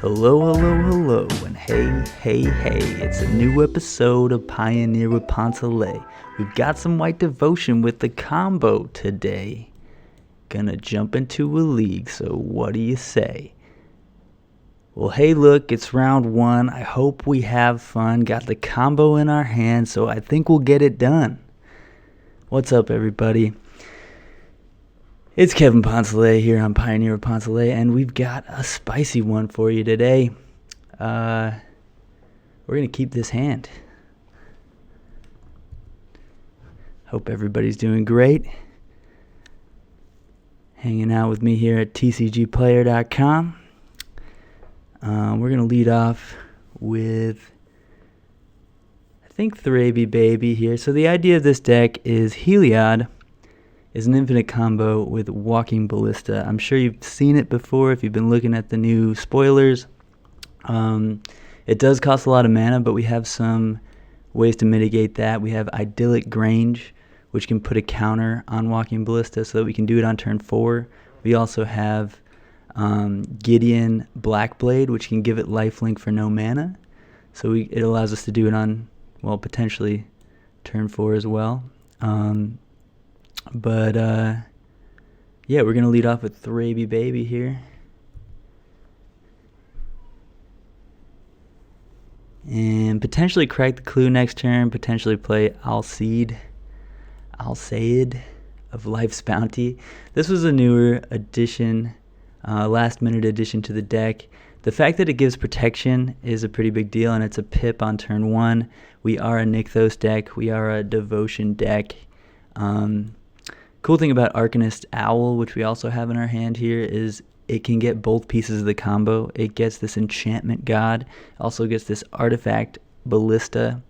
Hello, and hey, it's a new episode of Pioneer with Poncelet. We've got some White Devotion with the combo today. Gonna jump into a league, so what do you say? Well, hey, look, it's round one. I hope we have fun. Got the combo in our hands, so I think we'll get it done. What's up, everybody? It's Kevin Poncelet here on Pioneer with Poncelet, and we've got a spicy one for you today. We're going to keep this hand. Hope everybody's doing great. Hanging out with me here at TCGplayer.com. We're going to lead off with, I think, Theros Baby here. So the idea of this deck is Heliod is an infinite combo with Walking Ballista. I'm sure you've seen it before if you've been looking at the new spoilers. It does cost a lot of mana, but we have some ways to mitigate that. We have Idyllic Grange, which can put a counter on Walking Ballista so that we can do it on turn 4. We also have Gideon Blackblade, which can give it lifelink for no mana. So it allows us to do it on, well, potentially turn 4 as well. Yeah, we're going to lead off with Theros Baby here. And potentially crack the clue next turn, potentially play Alcide of Life's Bounty. This was a newer addition, last minute addition to the deck. The fact that it gives protection is a pretty big deal, and it's a pip on turn 1. We are a Nykthos deck. We are a Devotion deck. Cool thing about Arcanist Owl, which we also have in our hand here, is it can get both pieces of the combo. It gets this enchantment god, also gets this artifact Ballista,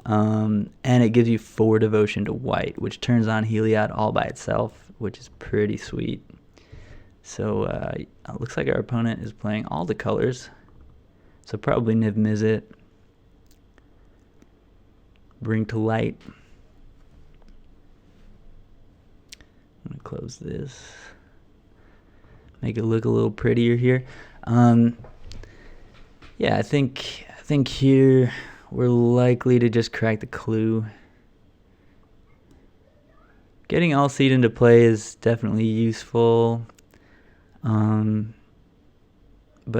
and it gives you 4 devotion to white, which turns on Heliod all by itself, which is pretty sweet. So it looks like our opponent is playing all the colors, so probably Niv Mizzet, Bring to Light. I'm going to close this, make it look a little prettier here. Yeah, I think here we're likely to just crack the clue. Getting Alcide into play is definitely useful, but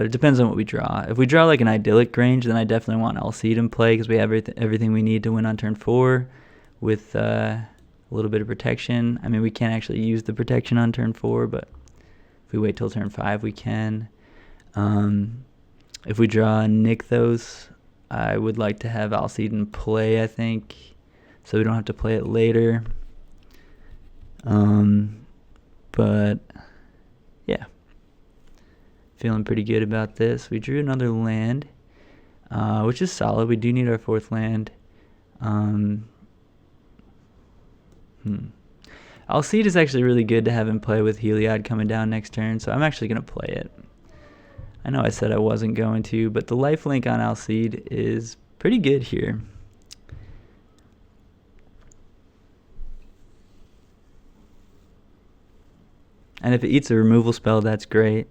it depends on what we draw. If we draw like an Idyllic Grange, then I definitely want Alcide in play because we have everything we need to win on turn 4 with a little bit of protection. I mean, we can't actually use the protection on turn 4, but if we wait till turn 5, we can. If we draw Nykthos, I would like to have Alcide in play, I think, so we don't have to play it later. But, yeah. Feeling pretty good about this. We drew another land, which is solid. We do need our 4th land. Alcide is actually really good to have in play with Heliod coming down next turn, so I'm actually going to play it. I know I said I wasn't going to, but the lifelink on Alcide is pretty good here. And if it eats a removal spell, that's great.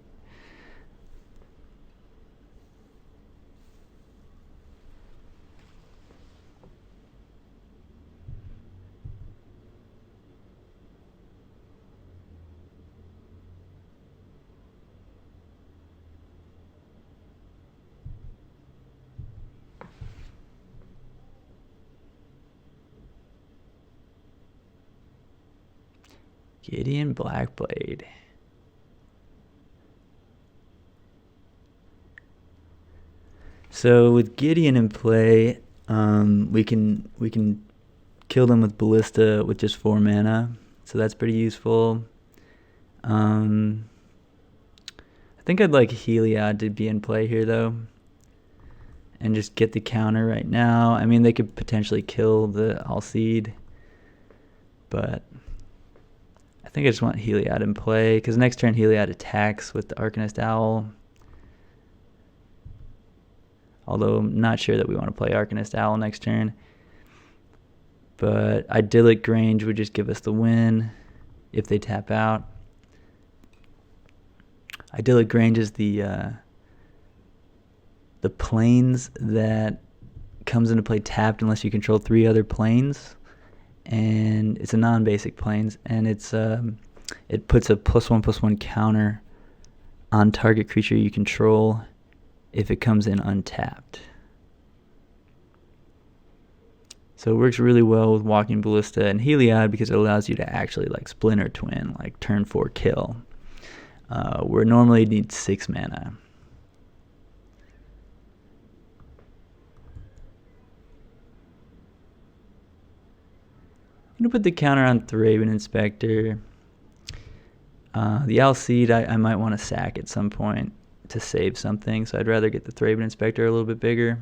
Gideon Blackblade. So with Gideon in play, we can kill them with Ballista with just 4 mana. So that's pretty useful. I think I'd like Heliod to be in play here though, and just get the counter right now. I mean, they could potentially kill the Alcide, but I think I just want Heliod in play, because next turn Heliod attacks with the Arcanist Owl. Although I'm not sure that we want to play Arcanist Owl next turn. But Idyllic Grange would just give us the win if they tap out. Idyllic Grange is the the planes that comes into play tapped unless you control 3 other planes, and it's a non-basic planes, and it puts a +1/+1 counter on target creature you control if it comes in untapped. So it works really well with Walking Ballista and Heliod because it allows you to actually like Splinter Twin, like turn 4 kill, where normally it needs 6 mana. I'm going to put the counter on Thraben Inspector. The Alcide I might want to sack at some point to save something, so I'd rather get the Thraben Inspector a little bit bigger.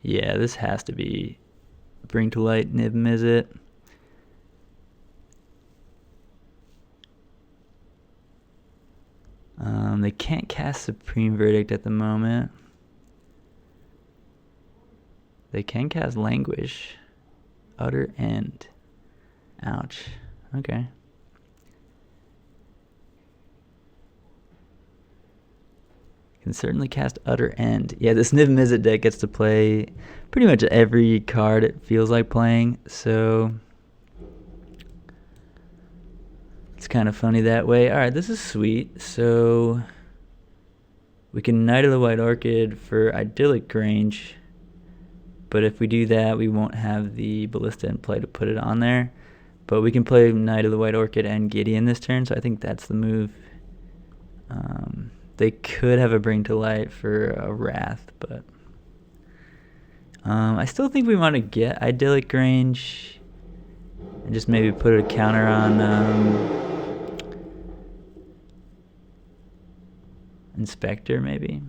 Yeah, this has to be Bring to Light Niv Mizzet. They can't cast Supreme Verdict at the moment. They can cast Languish. Utter End. Ouch. Okay. Can certainly cast Utter End. Yeah, this Niv Mizzet deck gets to play pretty much every card it feels like playing, so it's kind of funny that way. Alright, this is sweet. So we can Knight of the White Orchid for Idyllic range, but if we do that, we won't have the Ballista in play to put it on there. But we can play Knight of the White Orchid and Gideon this turn, so I think that's the move. They could have a Bring to Light for a Wrath, but I still think we want to get Idyllic range and just maybe put a counter on Inspector, maybe.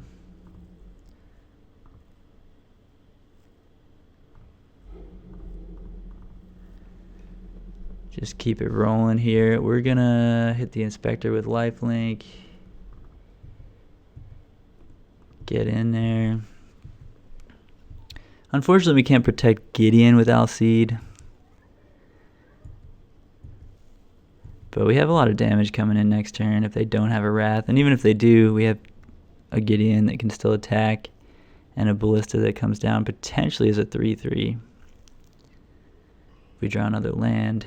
Just keep it rolling here. We're gonna hit the Inspector with lifelink. Get in there. Unfortunately, we can't protect Gideon with Alcide, but we have a lot of damage coming in next turn if they don't have a Wrath. And even if they do, we have a Gideon that can still attack and a Ballista that comes down potentially as a 3/3. If we draw another land,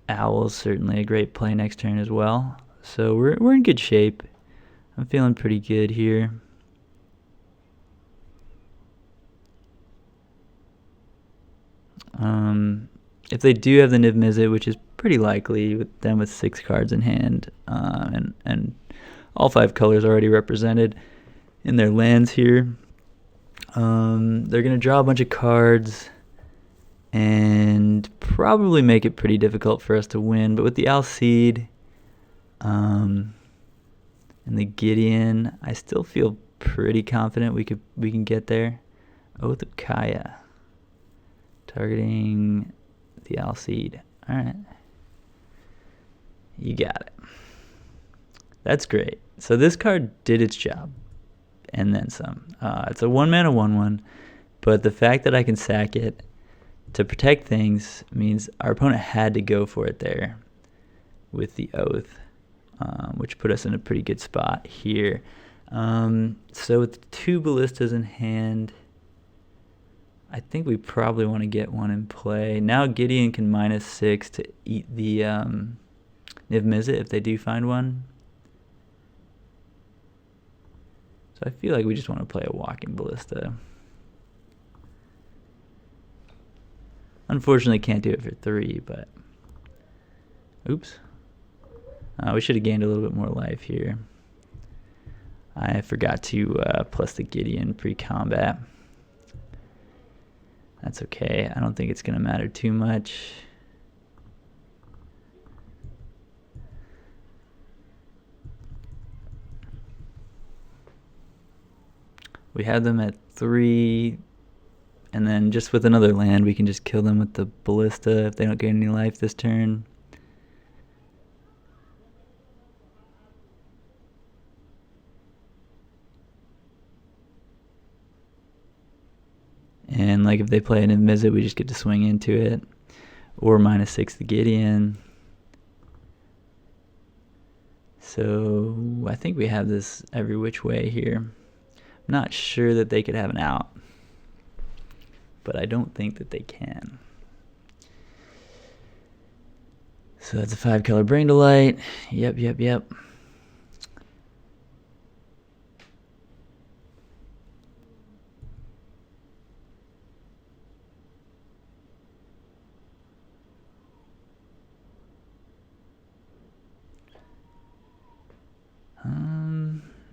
Owl's certainly a great play next turn as well. So we're in good shape. I'm feeling pretty good here. If they do have the Niv Mizzet, which is pretty likely with them with 6 cards in hand, and all 5 colors already represented in their lands here, they're going to draw a bunch of cards and probably make it pretty difficult for us to win. But with the Alcide and the Gideon, I still feel pretty confident we can get there. Oath of Kaya, targeting the Alcide. All right, you got it. That's great. So this card did its job, and then some. It's a 1-mana 1/1, but the fact that I can sack it to protect things means our opponent had to go for it there with the Oath, which put us in a pretty good spot here. So with 2 Ballistas in hand, I think we probably want to get one in play. Now Gideon can -6 to eat the Niv Mizzet if they do find one. So I feel like we just want to play a Walking Ballista. Unfortunately, can't do it for 3, but oops. We should have gained a little bit more life here. I forgot to plus the Gideon pre-combat. That's okay. I don't think it's going to matter too much. We had them at 3, and then just with another land, we can just kill them with the Ballista if they don't get any life this turn. like if they play an Invisit, we just get to swing into it. Or -6 the Gideon. So I think we have this every which way here. I'm not sure that they could have an out, but I don't think that they can. So that's a 5-color Bring to Light. Yep.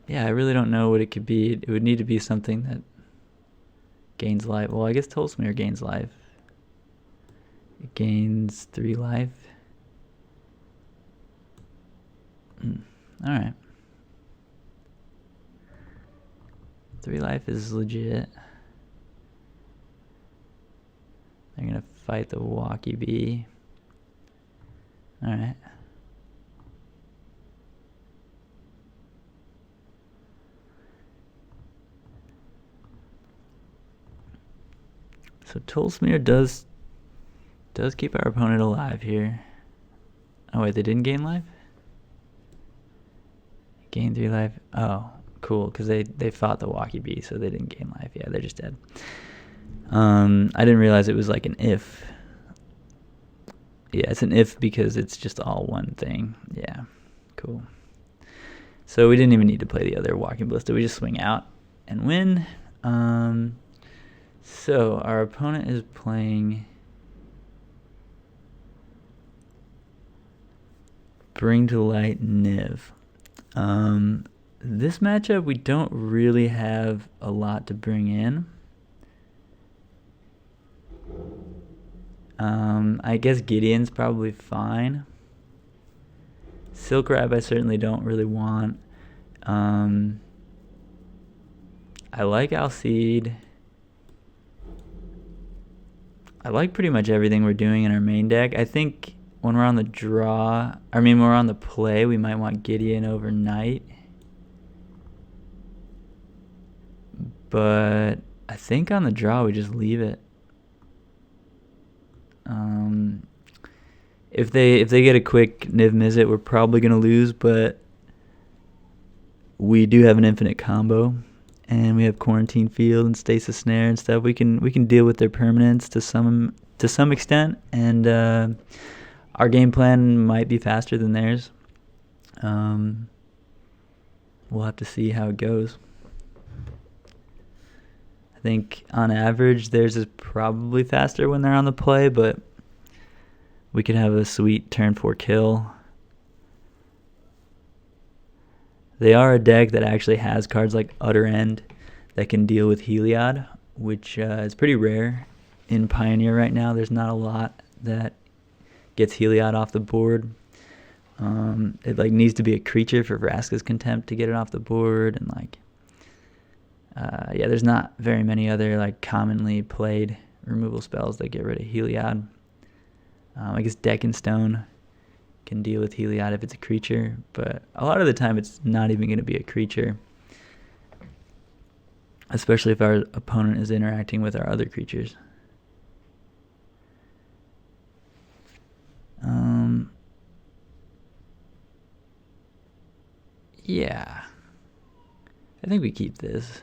Yeah, I really don't know what it could be. It would need to be something that gains life. Well, I guess Tolsmere gains life. It gains 3 life. Alright. 3 life is legit. They're gonna fight the Walkie Bee. Alright. So Tolsmere does keep our opponent alive here. Oh wait, they didn't gain life? Gain 3 life. Oh, cool, because they fought the Walkie Bee, so they didn't gain life. Yeah, they're just dead. I didn't realize it was like an if. Yeah, it's an if because it's just all one thing. Yeah, cool. So we didn't even need to play the other Walking Ballista. We just swing out and win. So our opponent is playing Bring to Light Niv. This matchup, we don't really have a lot to bring in. I guess Gideon's probably fine. Silk Wrap I certainly don't really want. I like Alcide. I like pretty much everything we're doing in our main deck. I think when we're on the when we're on the play, we might want Gideon over Knight. But I think on the draw we just leave it. If they get a quick Niv Mizzet, we're probably gonna lose, but we do have an infinite combo, and we have Quarantine Field and Stasis Snare and stuff. We can deal with their permanents to some extent, and our game plan might be faster than theirs. We'll have to see how it goes. I think on average theirs is probably faster when they're on the play, but we could have a sweet turn 4 kill. They are a deck that actually has cards like Utter End that can deal with Heliod, which is pretty rare in Pioneer right now. There's not a lot that gets Heliod off the board. It needs to be a creature for Vraska's Contempt to get it off the board, and there's not very many other commonly played removal spells that get rid of Heliod. I guess Deck and Stone can deal with Heliod if it's a creature, but a lot of the time it's not even going to be a creature, especially if our opponent is interacting with our other creatures. Yeah, I think we keep this.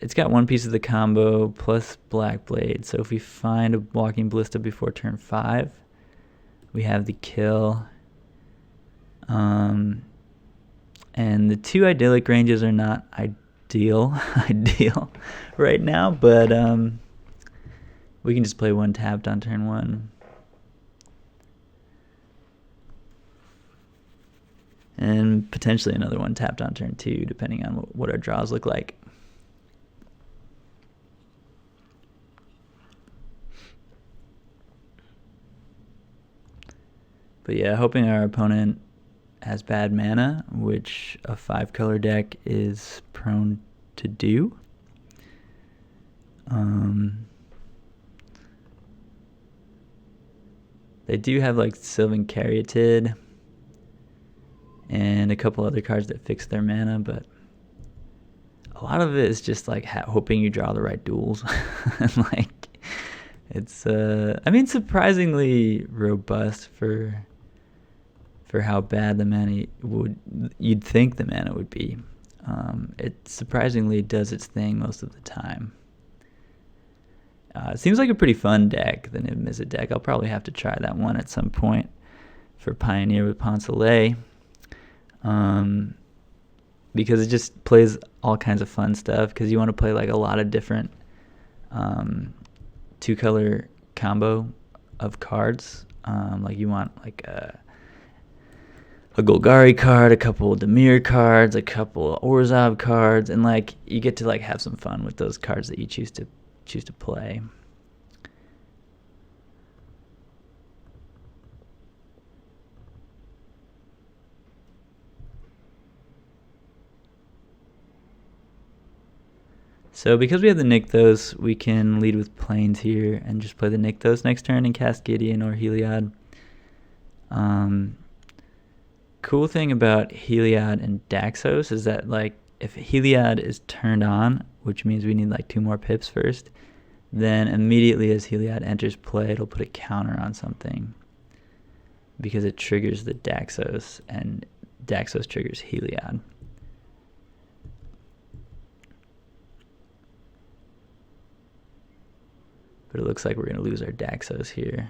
It's got one piece of the combo plus Black Blade, so if we find a Walking Ballista before turn 5, we have the kill. And the 2 idyllic ranges are not ideal right now, but we can just play 1 tapped on turn 1. And potentially another 1 tapped on turn 2, depending on what our draws look like. But yeah, hoping our opponent has bad mana, which a 5-color deck is prone to do. They do have Sylvan Caryatid and a couple other cards that fix their mana, but a lot of it is just like hoping you draw the right duels. And like, it's I mean, surprisingly robust for how bad the mana you'd think the mana would be. It surprisingly does its thing most of the time. It seems like a pretty fun deck, the Niv Mizzet deck. I'll probably have to try that one at some point for Pioneer with Poncelet. Because it just plays all kinds of fun stuff, because you want to play like a lot of different 2-color combo of cards. Like you want like a Golgari card, a couple of Dimir cards, a couple of Orzhov cards, and like you get to like have some fun with those cards that you choose to play. So because we have the Nykthos, we can lead with Plains here and just play the Nykthos next turn and cast Gideon or Heliod. Cool thing about Heliod and Daxos is that like if Heliod is turned on, which means we need like 2 more pips first, then immediately as Heliod enters play, it'll put a counter on something because it triggers the Daxos, and Daxos triggers Heliod. But it looks like we're going to lose our Daxos here.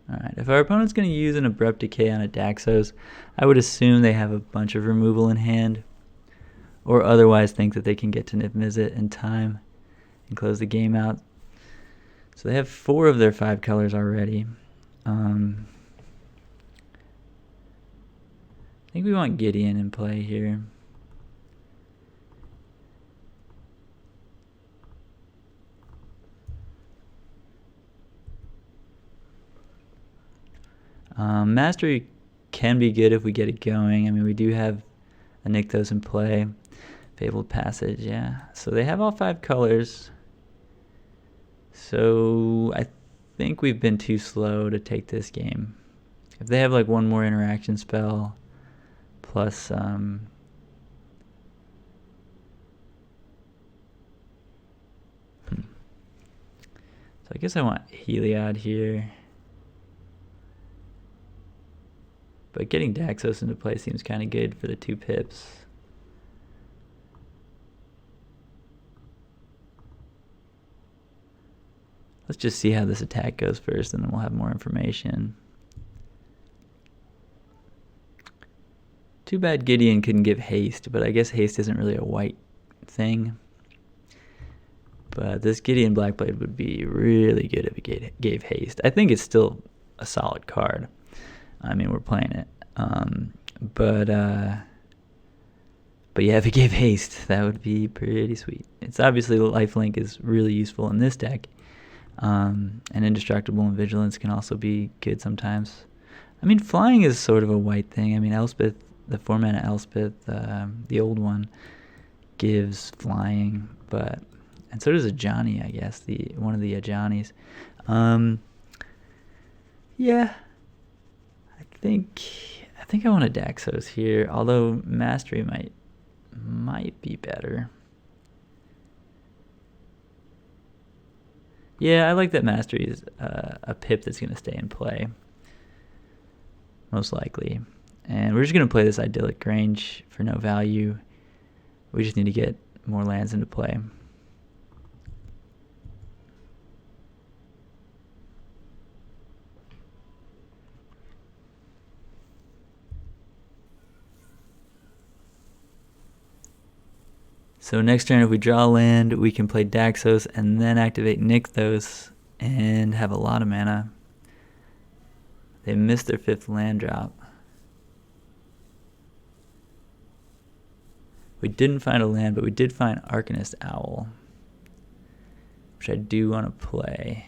Alright, if our opponent's going to use an Abrupt Decay on a Daxos, I would assume they have a bunch of removal in hand, or otherwise think that they can get to Niv Mizzet in time and close the game out. So they have 4 of their 5 colors already. I think we want Gideon in play here. Mastery can be good if we get it going. I mean, we do have a Nykthos in play. Fabled Passage, yeah. So they have all 5 colors. So I think we've been too slow to take this game. If they have like 1 more interaction spell, plus So I guess I want Heliod here. But getting Daxos into play seems kind of good for the 2 pips. Let's just see how this attack goes first, and then we'll have more information. Too bad Gideon couldn't give haste, but I guess haste isn't really a white thing. But this Gideon Blackblade would be really good if it gave haste. I think it's still a solid card. I mean, we're playing it. But yeah, if it gave haste, that would be pretty sweet. It's obviously lifelink is really useful in this deck. And Indestructible and Vigilance can also be good sometimes. I mean, flying is sort of a white thing. I mean, Elspeth, the 4-mana Elspeth, the old one, gives flying, and so does Ajani, I guess, one of the Ajanis. Yeah. I think I want a Daxos here, although Mastery might be better. Yeah, I like that Mastery is a pip that's going to stay in play, most likely. And we're just going to play this Idyllic Grange for no value. We just need to get more lands into play. So next turn, if we draw land, we can play Daxos and then activate Nykthos and have a lot of mana. They missed their 5th land drop. We didn't find a land, but we did find Arcanist Owl, which I do want to play.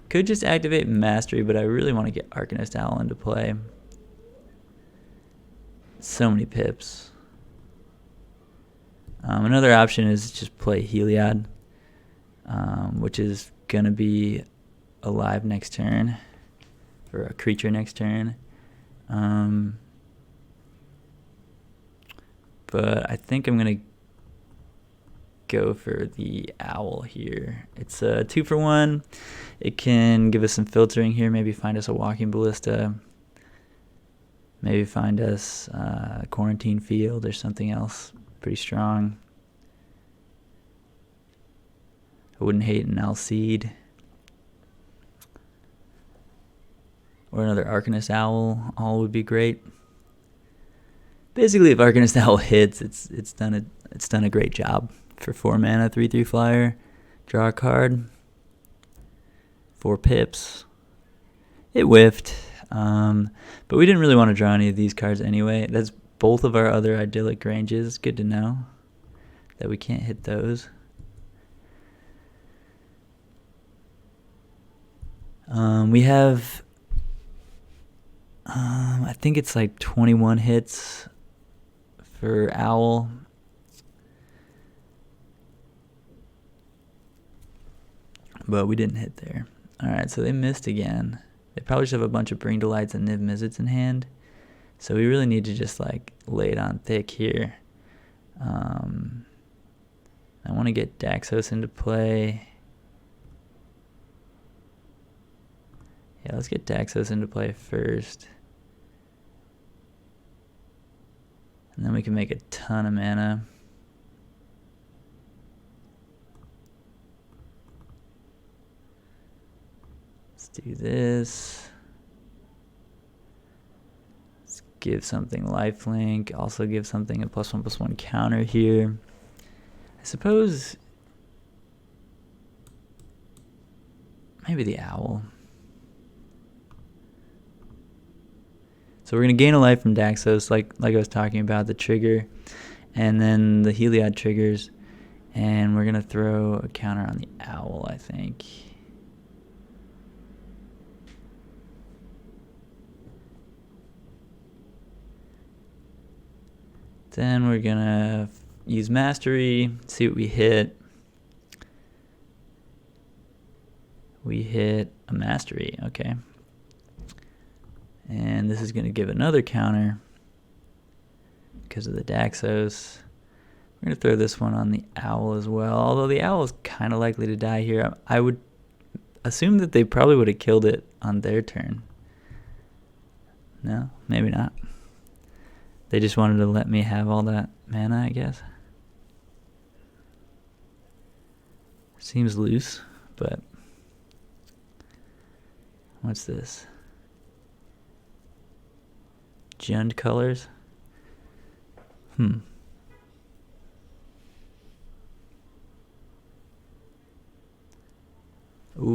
Could just activate Mastery, but I really want to get Arcanist Owl into play. So many pips. Another option is just play Heliod, which is going to be alive next turn, or a creature next turn. But I think I'm gonna go for the owl here. It's a 2-for-1. It can give us some filtering here, maybe find us a walking ballista, maybe find us a quarantine field or something else pretty strong. I wouldn't hate an Alcide or another Arcanist Owl. All would be great. Basically, if Arcanist Owl hits, it's done a great job. For 4 mana, 3/3 flyer, draw a card, 4 pips. It whiffed, but we didn't really want to draw any of these cards anyway. That's both of our other idyllic ranges. Good to know that we can't hit those. We have, I think it's like 21 hits for Owl. But we didn't hit there. Alright, so they missed again. They probably should have a bunch of Bring to Lights and Niv Mizzets in hand. So we really need to just like lay it on thick here. I want to get Daxos into play. Yeah, let's get Daxos into play first. And then we can make a ton of mana. Do this. Let's give something lifelink. Also give something a +1/+1 counter here. I suppose maybe the owl. So we're gonna gain a life from Daxos, like I was talking about, the trigger, and then the Heliod triggers, and we're gonna throw a counter on the owl, I think. Then we're gonna use Mastery, see what we hit. We hit a Mastery, okay. And this is gonna give another counter because of the Daxos. We're gonna throw this one on the owl as well, although the owl is kind of likely to die here. I would assume that they probably would have killed it on their turn. No, maybe not. They just wanted to let me have all that mana, I guess. Seems loose, but what's this? Jund colors? Ooh,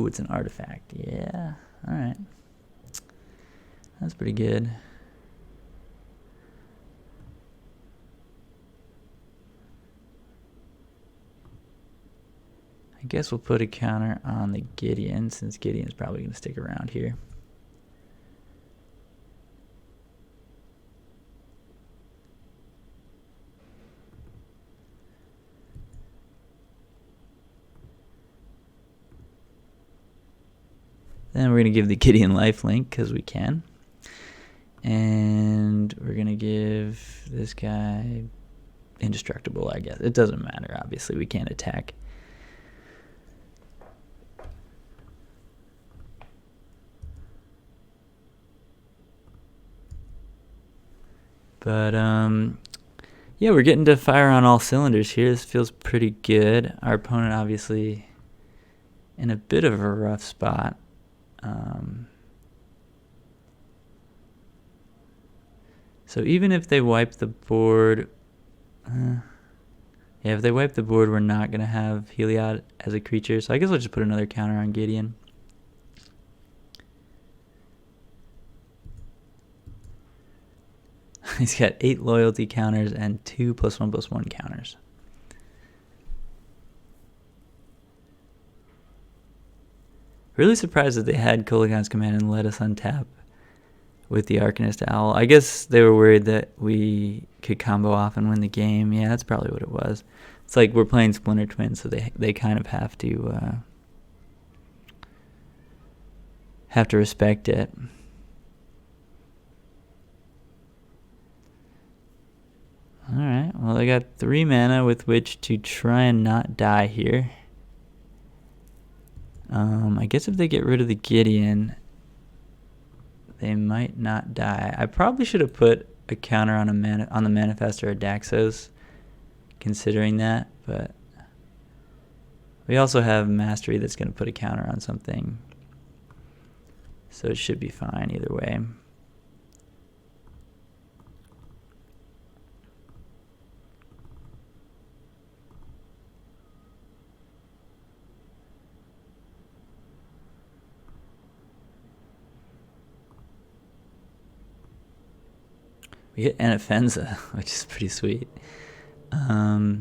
it's an artifact. Yeah, alright. That's pretty good. I guess we'll put a counter on the Gideon, since Gideon's probably going to stick around here. Then we're going to give the Gideon lifelink, because we can. And we're going to give this guy indestructible, I guess. It doesn't matter, obviously. We can't attack. But, yeah, we're getting to fire on all cylinders here. This feels pretty good. Our opponent, obviously, in a bit of a rough spot. So even if they wipe the board, yeah, if they wipe the board, we're not going to have Heliod as a creature. So I guess I'll just put another counter on Gideon. He's got 8 loyalty counters and 2 +1/+1 counters. Really surprised that they had Kolaghan's Command and let us untap with the Arcanist Owl. I guess they were worried that we could combo off and win the game. Yeah, that's probably what it was. It's like we're playing Splinter Twin, so they kind of have to have to respect it. Alright, well I got 3 mana with which to try and not die here. I guess if they get rid of the Gideon, they might not die. I probably should have put a counter on the Manifest or a Daxos, considering that, but we also have Mastery that's going to put a counter on something, so it should be fine either way. We hit Anafenza, which is pretty sweet. Yeah,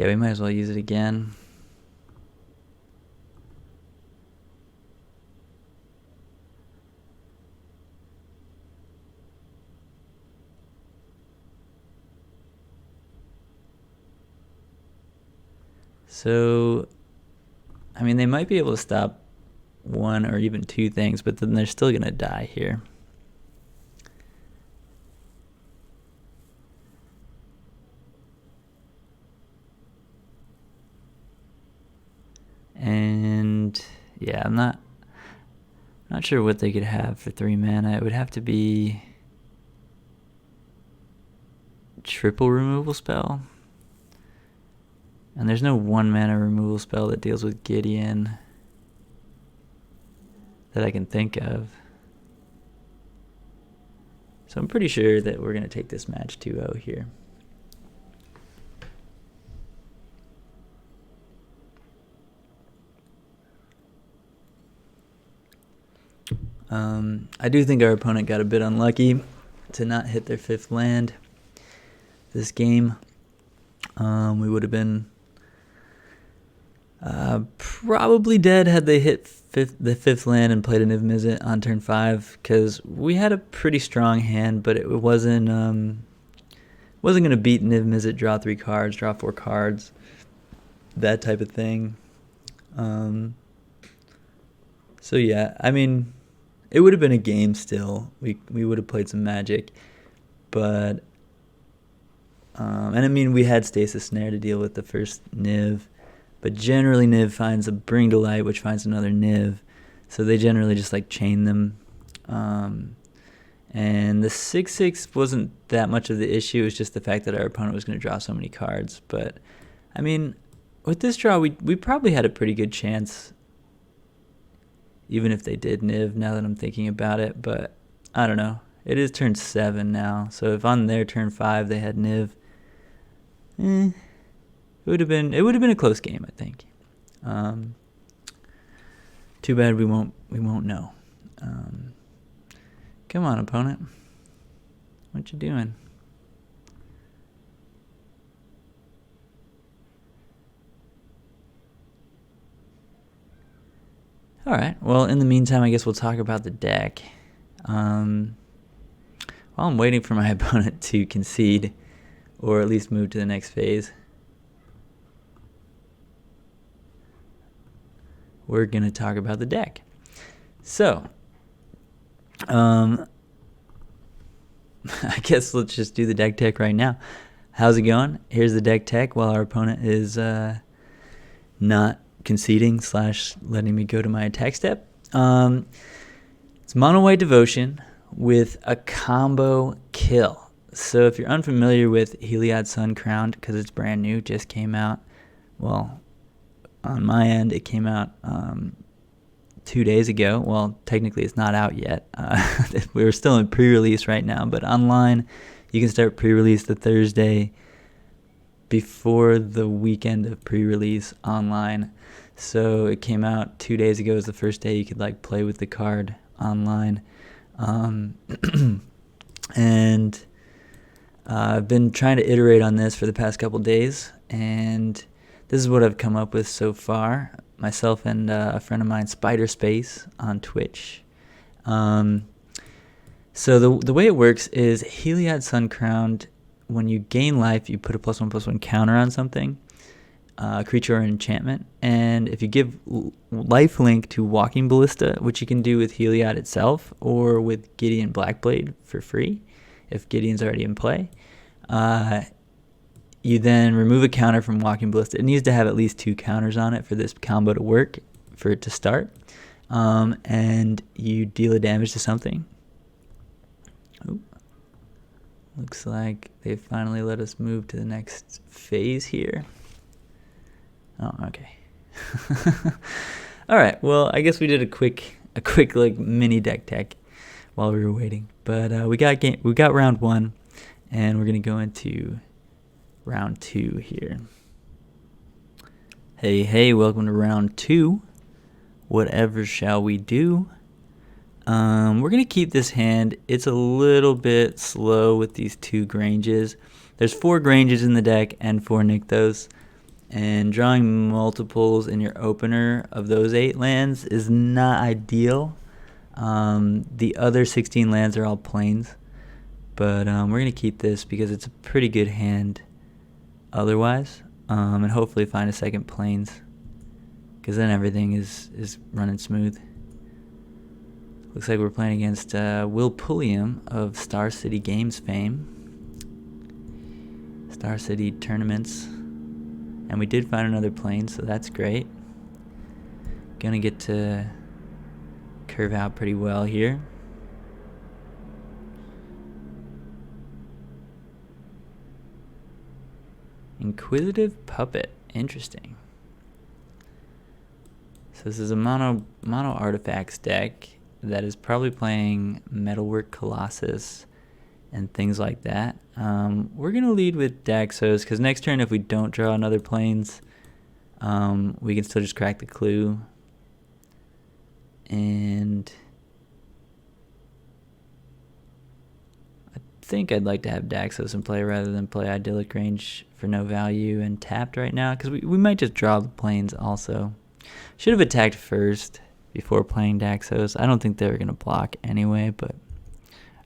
we might as well use it again. So, I mean, they might be able to stop 1 or even 2 things, but then they're still gonna die here. And yeah, I'm not sure what they could have for 3 mana. It would have to be triple removal spell, and there's no 1 mana removal spell that deals with Gideon that I can think of. So I'm pretty sure that we're going to take this match 2-0 here. I do think our opponent got a bit unlucky to not hit their 5th land this game. We would have been probably dead had they hit the 5th land and played a Niv Mizzet on turn 5, because we had a pretty strong hand, but it wasn't going to beat Niv Mizzet, draw 3 cards, draw 4 cards, that type of thing. So yeah, I mean, it would have been a game still. We would have played some Magic, but and I mean, we had Stasis Snare to deal with the first Niv, but generally Niv finds a Bring to Light, which finds another Niv, so they generally just like chain them. And the 6/6 wasn't that much of the issue. It was just the fact that our opponent was going to draw so many cards. But I mean, with this draw, we probably had a pretty good chance, even if they did Niv, now that I'm thinking about it. But I don't know. It is turn 7 now, so if on their turn 5 they had Niv, it would have been a close game, I think. Too bad we won't know. Come on, opponent. What you doing? All right. Well, in the meantime, I guess we'll talk about the deck. While I'm waiting for my opponent to concede, or at least move to the next phase, we're going to talk about the deck. So, I guess let's just do the deck tech right now. How's it going? Here's the deck tech while our opponent is not conceding / letting me go to my attack step. It's Mono White Devotion with a combo kill. So if you're unfamiliar with Heliod Suncrowned, because it's brand new, just came out, well, on my end it came out 2 days ago. Well, technically it's not out yet. We're still in pre-release right now, but online you can start pre-release the Thursday before the weekend of pre-release online. So it came out 2 days ago. Is the first day you could like play with the card online. And I've been trying to iterate on this for the past couple days, and this is what I've come up with so far. Myself and a friend of mine, Spider Space, on Twitch. So the way it works is Heliod Suncrowned, when you gain life, you put a +1/+1 counter on something. creature or enchantment. And if you give lifelink to Walking Ballista, which you can do with Heliod itself or with Gideon Blackblade for free, if Gideon's already in play, you then remove a counter from Walking Ballista. It needs to have at least 2 counters on it for this combo to work, for it to start. And you deal a damage to something. Ooh. Looks like they finally let us move to the next phase here. Oh, okay. All right. Well, I guess we did a quick like mini deck tech while we were waiting. But we got round 1, and we're gonna go into round 2 here. Hey, welcome to round 2. Whatever shall we do? We're gonna keep this hand. It's a little bit slow with these 2 Granges. There's 4 Granges in the deck and 4 Nykthos. And drawing multiples in your opener of those 8 lands is not ideal. The other 16 lands are all plains. But we're going to keep this because it's a pretty good hand otherwise. And hopefully find a second plains, because then everything is running smooth. Looks like we're playing against Will Pulliam of Star City Games fame. Star City tournaments. And we did find another plane, so that's great. Gonna get to curve out pretty well here. Inquisitive Puppet, interesting. So this is a mono artifacts deck that is probably playing Metalwork Colossus and things like that. We're going to lead with Daxos, because next turn if we don't draw another plains, we can still just crack the clue. And I think I'd like to have Daxos in play rather than play Idyllic Range for no value and tapped right now, because we might just draw the plains also. Should have attacked first before playing Daxos. I don't think they were going to block anyway, but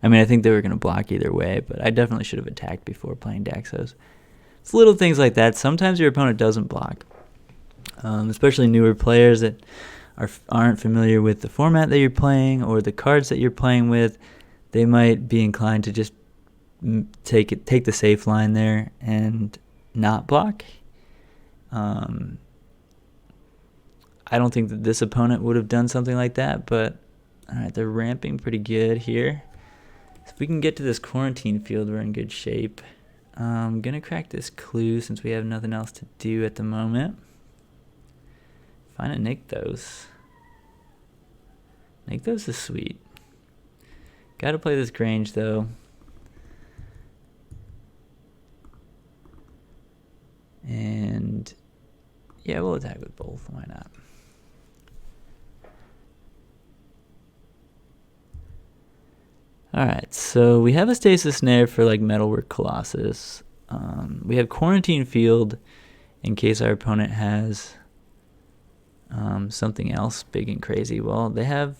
I mean, I think they were going to block either way, but I definitely should have attacked before playing Daxos. It's little things like that. Sometimes your opponent doesn't block, especially newer players that aren't familiar with the format that you're playing or the cards that you're playing with. They might be inclined to just take the safe line there and not block. I don't think that this opponent would have done something like that, but all right, they're ramping pretty good here. If we can get to this quarantine field, we're in good shape. I'm going to crack this clue since we have nothing else to do at the moment. Find a Nykthos. Nykthos is sweet. Got to play this Grange, though. And yeah, we'll attack with both. Why not? Alright, so we have a Stasis Snare for like Metalwork Colossus. We have Quarantine Field in case our opponent has something else big and crazy. Well, they have,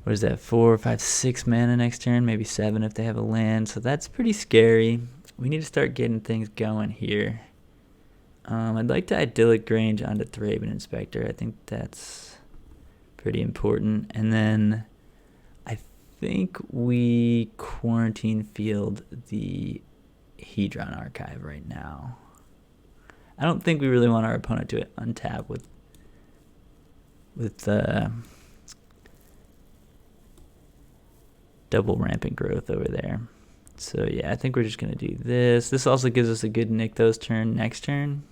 what is that, 4, 5, 6 mana next turn, maybe 7 if they have a land, so that's pretty scary. We need to start getting things going here. I'd like to Idyllic Range onto Thraben Inspector. I think that's pretty important. And then I think we Quarantine Field the Hedron Archive right now. I don't think we really want our opponent to untap with double rampant growth over there. So yeah, I think we're just gonna do this. This also gives us a good Nykthos turn next turn.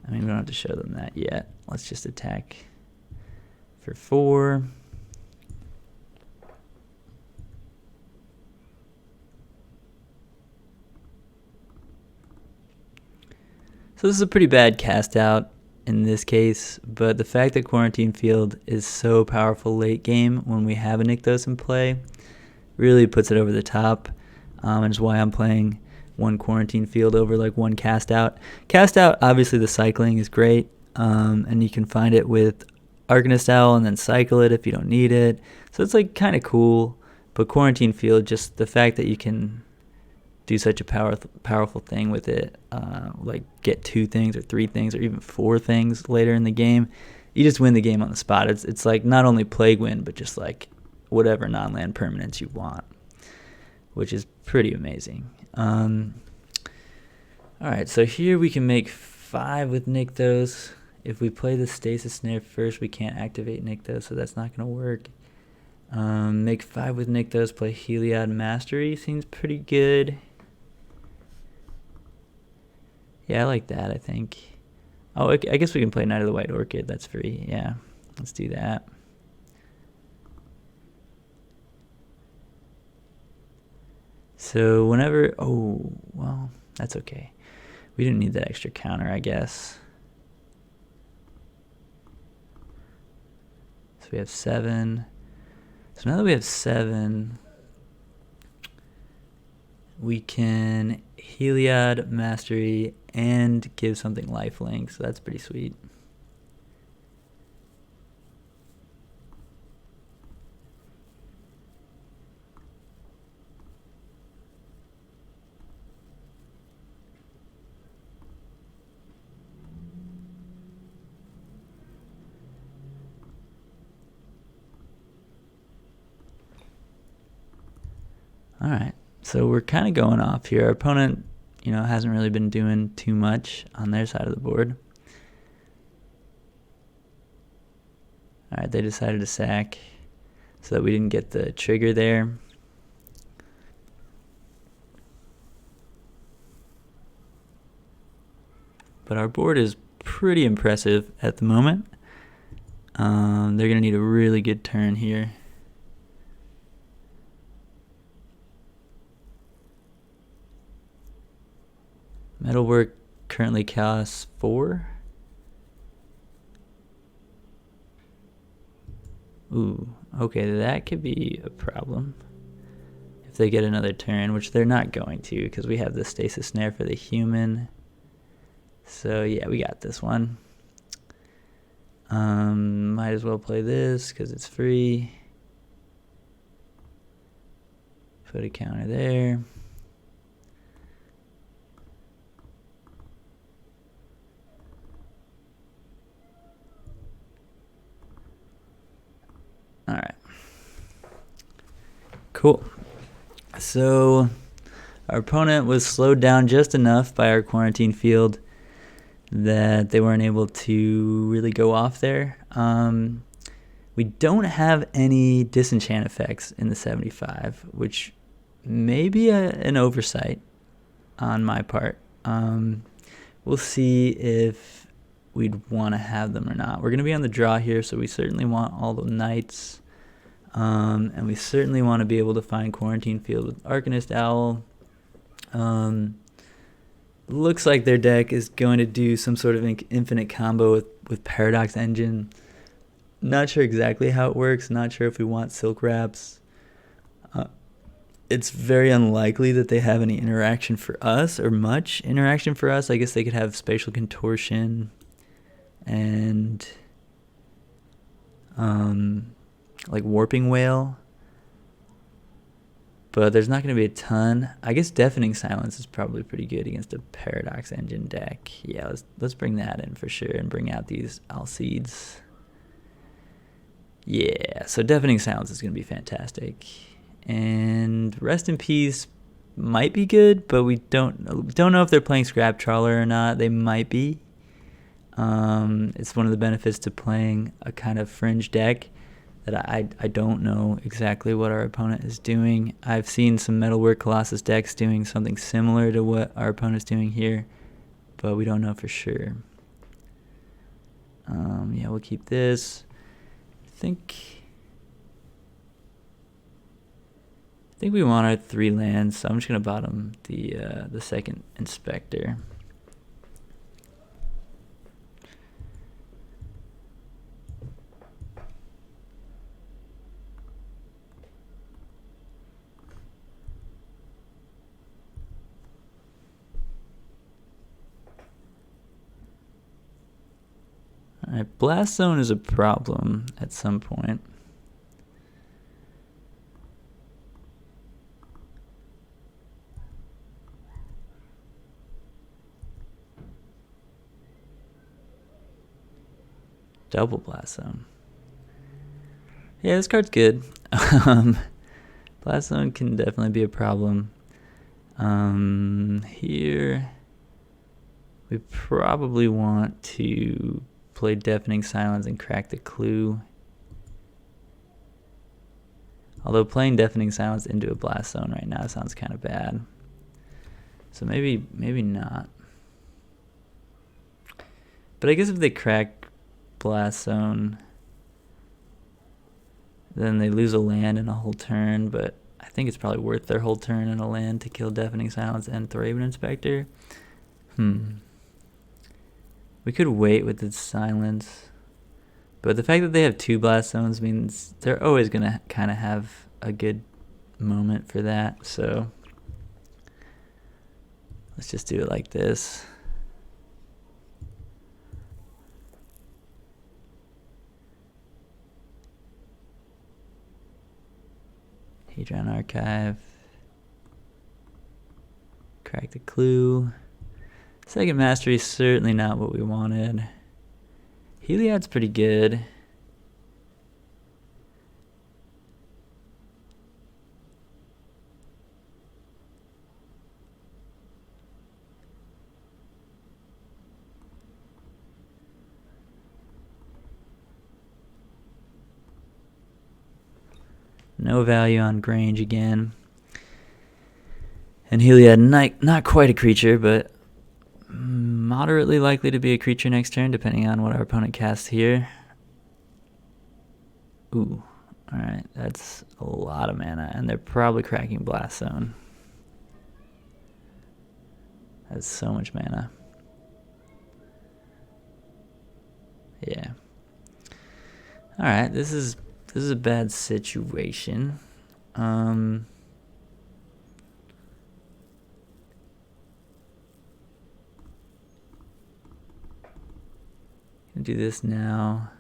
I mean, we don't have to show them that yet. Let's just attack for 4. So this is a pretty bad cast out in this case, but the fact that Quarantine Field is so powerful late game when we have a Nykthos in play really puts it over the top, and is why I'm playing one Quarantine Field over like one Cast Out. Cast Out, obviously the cycling is great, and you can find it with Arcanist Owl and then cycle it if you don't need it. So it's like kind of cool, but Quarantine Field, just the fact that you can do such a powerful thing with it, like get 2 things or 3 things or even 4 things later in the game. You just win the game on the spot. It's like not only Plague Win, but just like whatever non-land permanents you want, which is pretty amazing. Alright, so here we can make 5 with Nykthos. If we play the Stasis Snare first, we can't activate Nykthos, so that's not going to work. Make 5 with Nykthos, play Heliod Mastery. Seems pretty good. Yeah, I like that, I think. Oh, I guess we can play Knight of the White Orchid. That's free. Yeah, let's do that. So whenever... Oh, well, that's okay. We didn't need that extra counter, I guess. So we have 7. So now that we have 7, we can Heliod Mastery and give something lifelink, so that's pretty sweet. All right, so we're kind of going off here. Our opponent, hasn't really been doing too much on their side of the board. All right, they decided to sack so that we didn't get the trigger there. But our board is pretty impressive at the moment. They're going to need a really good turn here. Metalwork currently costs 4. Ooh, okay, that could be a problem if they get another turn, which they're not going to because we have the Stasis Snare for the human. So yeah, we got this one. Might as well play this because it's free. Put a counter there. All right. Cool. So our opponent was slowed down just enough by our quarantine field that they weren't able to really go off there. We don't have any disenchant effects in the 75, which may be an oversight on my part. We'll see if we'd want to have them or not. We're going to be on the draw here, so we certainly want all the knights. And we certainly want to be able to find Quarantine Field with Arcanist Owl. Looks like their deck is going to do some sort of infinite combo with Paradox Engine. Not sure exactly how it works. Not sure if we want Silk Wraps. It's very unlikely that they have any interaction for us or much interaction for us. I guess they could have Spatial Contortion and like Warping Whale, but there's not going to be a ton. I guess Deafening Silence is probably pretty good against a Paradox Engine deck. Yeah, let's bring that in for sure and bring out these Alcides. Yeah, so Deafening Silence is going to be fantastic. And Rest in Peace might be good, but we don't know if they're playing Scrap Trawler or not. They might be. It's one of the benefits to playing a kind of fringe deck that I don't know exactly what our opponent is doing. I've seen some Metalwork Colossus decks doing something similar to what our opponent's doing here, but we don't know for sure. Yeah, we'll keep this. I think we want our 3 lands, so I'm just gonna bottom the second Inspector. Alright, Blast Zone is a problem at some point. Double Blast Zone. Yeah, this card's good. Blast Zone can definitely be a problem. Here, we probably want to play Deafening Silence and crack the clue. Although playing Deafening Silence into a Blast Zone right now sounds kind of bad. So maybe not. But I guess if they crack Blast Zone, then they lose a land in a whole turn, but I think it's probably worth their whole turn in a land to kill Deafening Silence and Thraben Inspector. We could wait with the Silence, but the fact that they have 2 Blast Zones means they're always going to kind of have a good moment for that, so let's just do it like this. Hadron Archive. Crack the clue. Second Mastery is certainly not what we wanted. Heliod's pretty good. No value on Grange again. And Heliod, not quite a creature, but moderately likely to be a creature next turn, depending on what our opponent casts here. Ooh, alright, that's a lot of mana, and they're probably cracking Blast Zone. That's so much mana. Yeah. Alright, this is a bad situation. Do this now.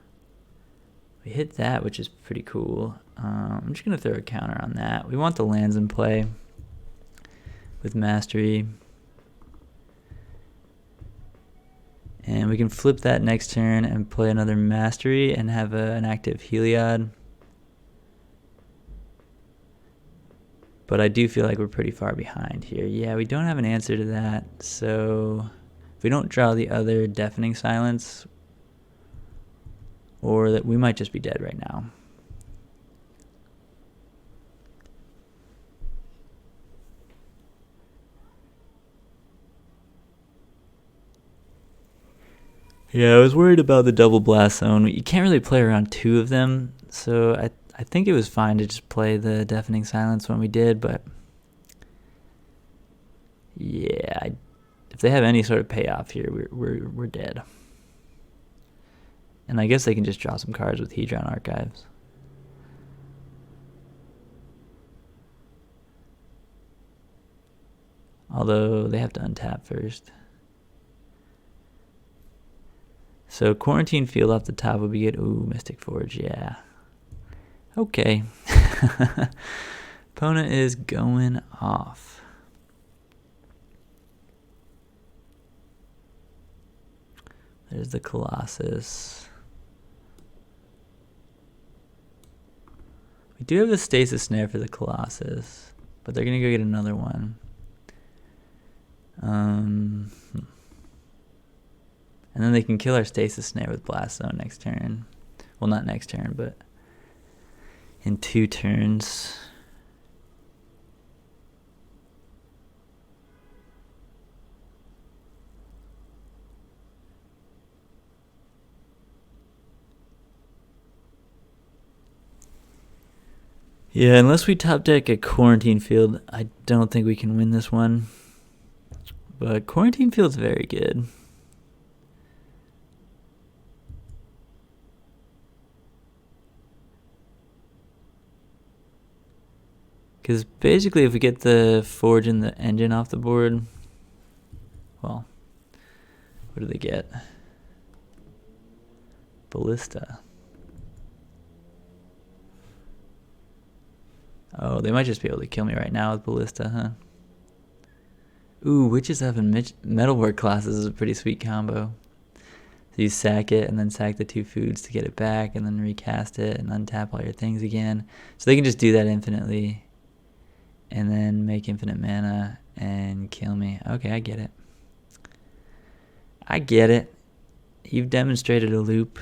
We hit that, which is pretty cool. I'm just gonna throw a counter on that. We want the lands in play with Mastery, and we can flip that next turn and play another Mastery and have an active Heliod. But I do feel like we're pretty far behind here. Yeah, we don't have an answer to that, so if we don't draw the other Deafening Silence, or that we might just be dead right now. Yeah, I was worried about the double Blast Zone. You can't really play around 2 of them, so I think it was fine to just play the Deafening Silence when we did, but yeah, if they have any sort of payoff here, we're dead. And I guess they can just draw some cards with Hedron Archives. Although they have to untap first. So Quarantine Field off the top would be good. Ooh, Mystic Forge, yeah. Okay. Opponent is going off. There's the Colossus. We do have a Stasis Snare for the Colossus, but they're going to go get another one. And then they can kill our Stasis Snare with Blast Zone next turn. Well, not next turn, but in 2 turns. Yeah, unless we top deck a Quarantine Field, I don't think we can win this one. But Quarantine Field's very good. Because basically if we get the Forge and the Engine off the board, well, what do they get? Ballista. Oh, they might just be able to kill me right now with Ballista, huh? Ooh, Witches having Metalwork classes is a pretty sweet combo. So you sack it and then sack the 2 foods to get it back and then recast it and untap all your things again. So they can just do that infinitely and then make infinite mana and kill me. Okay, I get it. I get it. You've demonstrated a loop.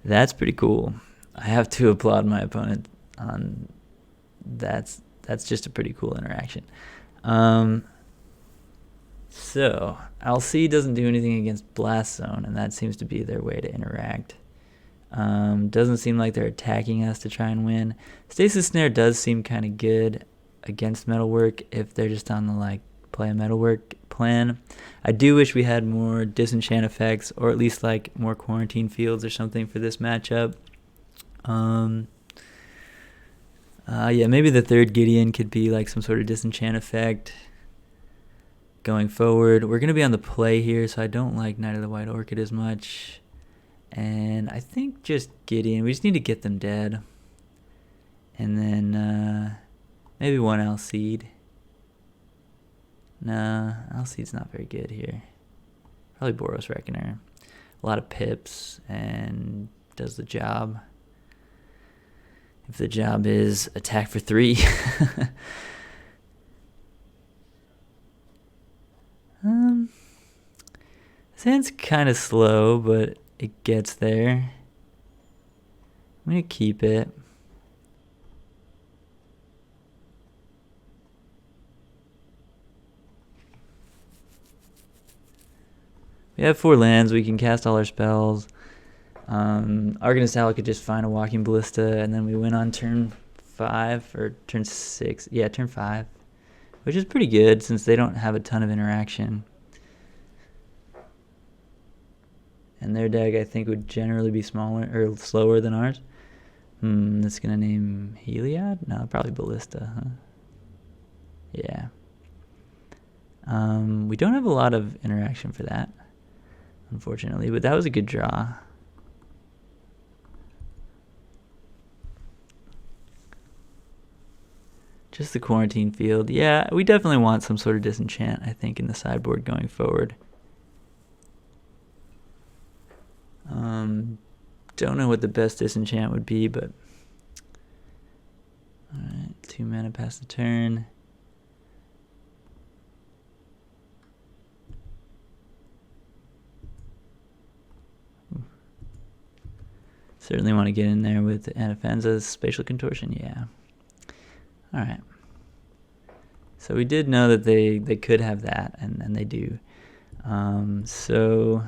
That's pretty cool. I have to applaud my opponent on that's just a pretty cool interaction. So Alcide doesn't do anything against Blast Zone, and that seems to be their way to interact. Doesn't seem like they're attacking us to try and win. Stasis Snare does seem kind of good against Metalwork if they're just on the like play a Metalwork plan. I do wish we had more disenchant effects, or at least like more quarantine fields or something for this matchup. Yeah, maybe the 3rd Gideon could be like some sort of disenchant effect going forward. We're going to be on the play here, so I don't like Knight of the White Orchid as much. And I think just Gideon. We just need to get them dead. And then maybe one Alcide. Nah, Alcide's not very good here. Probably Boros Reckoner. A lot of pips and does the job. If the job is attack for 3. This hand's kind of slow, but it gets there. I'm going to keep it. We have 4 lands. We can cast all our spells. Arcanist Owl could just find a Walking Ballista, and then we win on turn 5 or turn 6. Yeah, turn 5, which is pretty good since they don't have a ton of interaction. And their deck, I think, would generally be smaller or slower than ours. That's gonna name Heliod? No, probably Ballista, huh? Yeah. We don't have a lot of interaction for that, unfortunately, but that was a good draw. Just the quarantine field. Yeah, we definitely want some sort of disenchant, I think, in the sideboard going forward. Don't know what the best disenchant would be, but alright, 2 mana past the turn. Certainly want to get in there with Anafenza's Spatial Contortion, yeah. Alright. So we did know that they could have that, and they do. So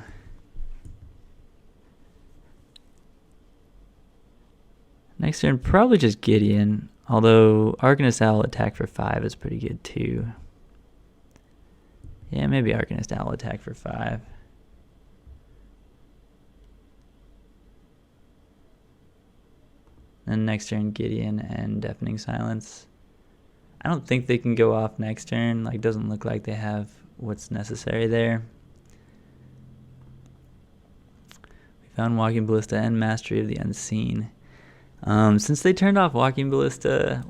next turn, probably just Gideon, although Arcanist Owl attack for 5 is pretty good too. Yeah, maybe Arcanist Owl attack for 5. Then next turn, Gideon and Deafening Silence. I don't think they can go off next turn. Like, doesn't look like they have what's necessary there. We found Walking Ballista and Mastery of the Unseen. Since they turned off Walking Ballista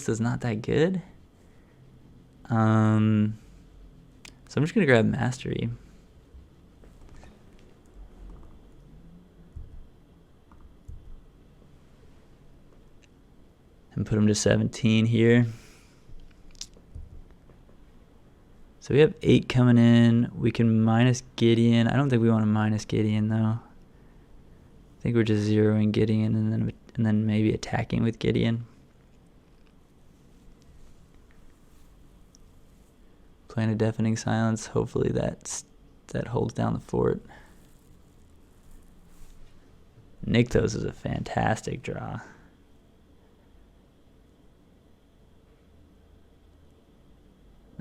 is not that good. So I'm just going to grab Mastery. And put them to 17 here. So we have 8 coming in. We can minus Gideon. I don't think we want to minus Gideon, though. I think we're just zeroing Gideon and then maybe attacking with Gideon. Playing a Deafening Silence. Hopefully that holds down the fort. Nykthos is a fantastic draw.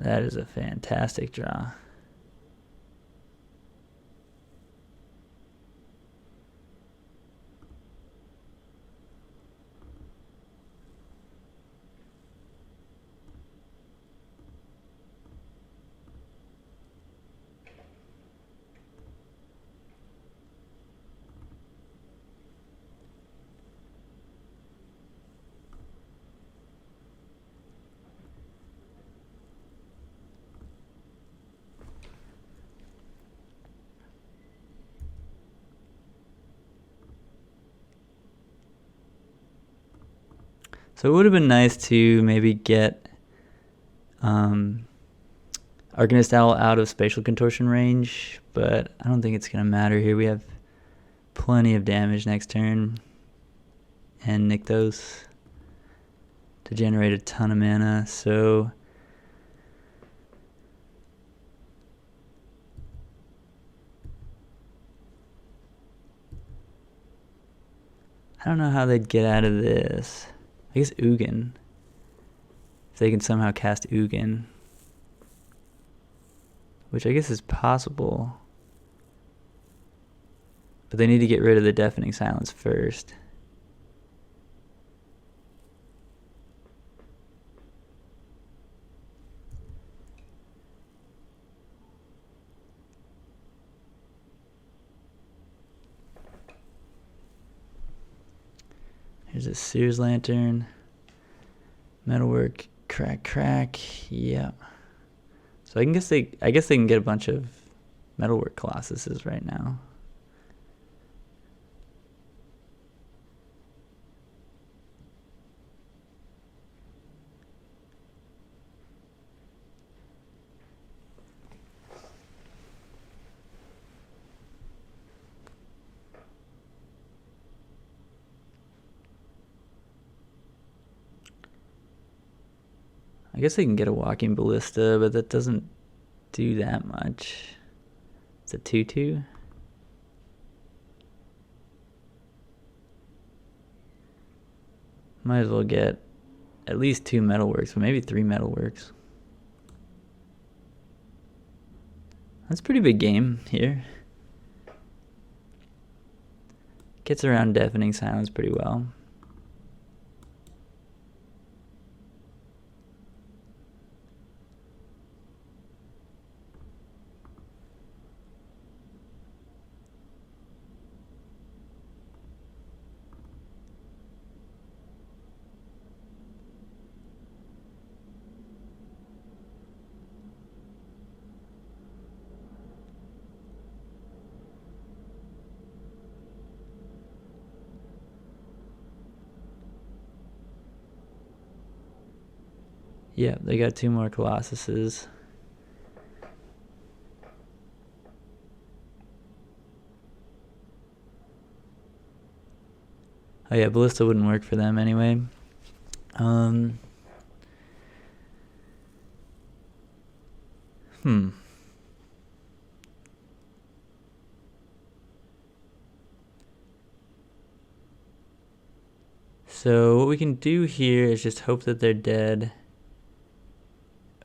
That is a fantastic draw. So it would have been nice to maybe get Arcanist Owl out of Spatial Contortion range, but I don't think it's going to matter here. We have plenty of damage next turn, and Nykthos to generate a ton of mana, so I don't know how they'd get out of this. I guess Ugin. If they can somehow cast Ugin. Which I guess is possible. But they need to get rid of the Deafening Silence first. Here's a Sears Lantern. Metalwork, crack. Yep. So I guess they can get a bunch of Metalwork Colossuses right now. I guess they can get a Walking Ballista, but that doesn't do that much. It's a 2/2. Might as well get at least 2 Metalworks, but maybe 3 Metalworks. That's a pretty big game here. Gets around Deafening Silence pretty well. Yeah, they got 2 more Colossuses. Oh yeah, Ballista wouldn't work for them anyway. So what we can do here is just hope that they're dead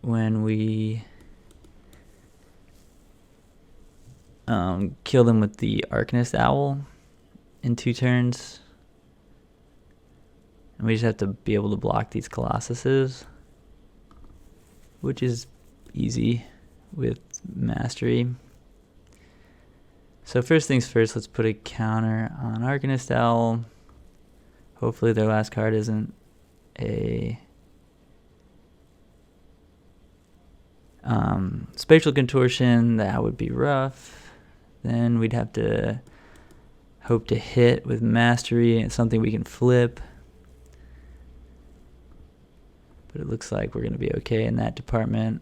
when we kill them with the Arcanist Owl in 2 turns. And we just have to be able to block these Colossuses, which is easy with Mastery. So first things first, let's put a counter on Arcanist Owl. Hopefully their last card isn't a Spatial Contortion. That would be rough. Then we'd have to hope to hit with Mastery and something we can flip. But it looks like we're going to be okay in that department.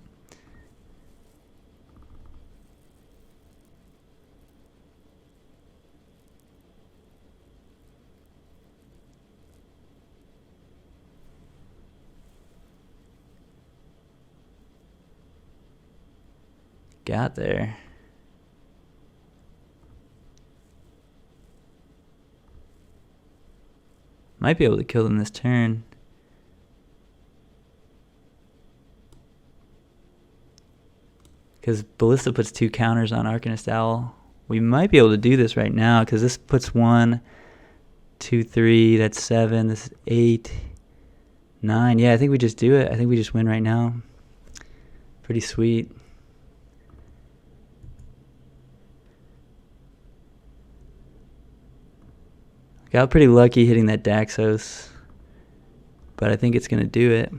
Got there. Might be able to kill them this turn. Because Ballista puts 2 counters on Arcanist Owl. We might be able to do this right now, because this puts 1, 2, 3, that's 7, this is 8, 9. Yeah, I think we just do it. I think we just win right now. Pretty sweet. Got pretty lucky hitting that Daxos, but I think it's going to do it.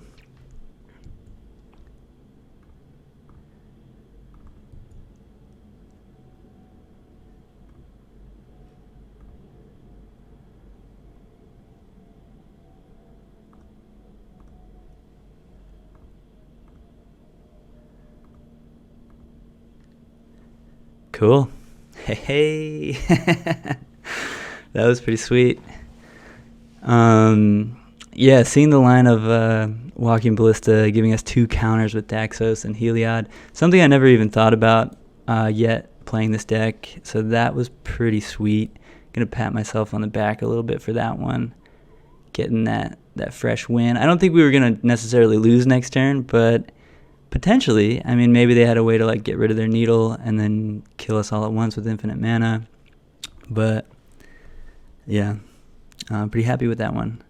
Cool. Hey. That was pretty sweet. Yeah, seeing the line of Walking Ballista giving us 2 counters with Daxos and Heliod, something I never even thought about yet playing this deck, so that was pretty sweet. Gonna pat myself on the back a little bit for that one, getting that fresh win. I don't think we were gonna necessarily lose next turn, but potentially. I mean, maybe they had a way to like get rid of their needle and then kill us all at once with infinite mana, but yeah, I'm pretty happy with that one.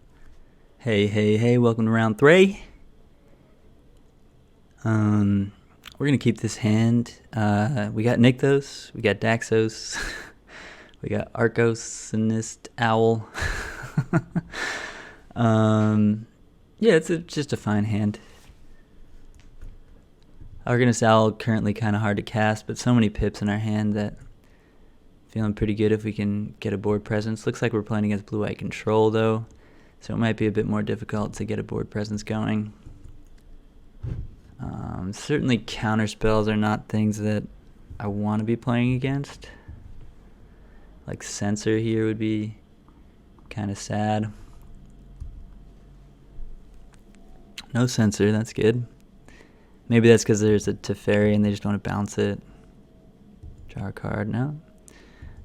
Hey, welcome to round 3. We're going to keep this hand. We got Nykthos, we got Daxos, we got Arcosinist Owl. Yeah, it's just a fine hand. Arcanist Owl currently kind of hard to cast, but so many pips in our hand that feeling pretty good if we can get a board presence. Looks like we're playing against blue-white control, though, so it might be a bit more difficult to get a board presence going. Certainly counter spells are not things that I want to be playing against. Like Censor here would be kind of sad. No Censor, that's good. Maybe that's because there's a Teferi and they just want to bounce it. Draw a card, no?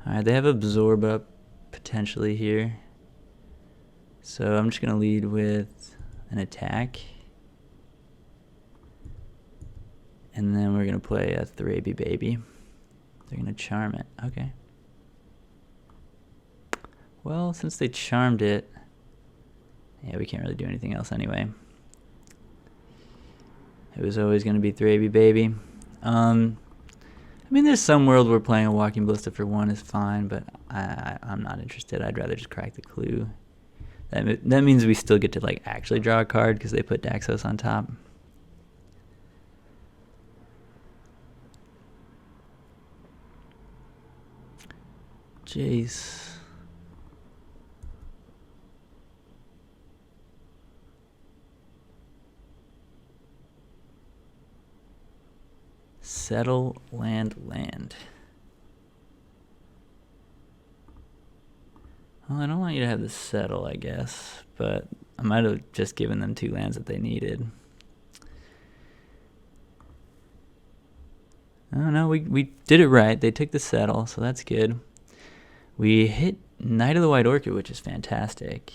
Alright, they have Absorb up potentially here. So I'm just going to lead with an attack. And then we're going to play a Theros Baby. They're going to charm it. Okay. Well, since they charmed it, yeah, we can't really do anything else anyway. It was always going to be Theros Baby. I mean, there's some world where playing a Walking Ballista for 1 is fine, but I'm not interested. I'd rather just crack the clue. That means we still get to like actually draw a card because they put Daxos on top. Jace. Settle land. Well, I don't want you to have the settle, I guess, but I might have just given them 2 lands that they needed. Oh no, we did it right. They took the settle, so that's good. We hit Knight of the White Orchid, which is fantastic.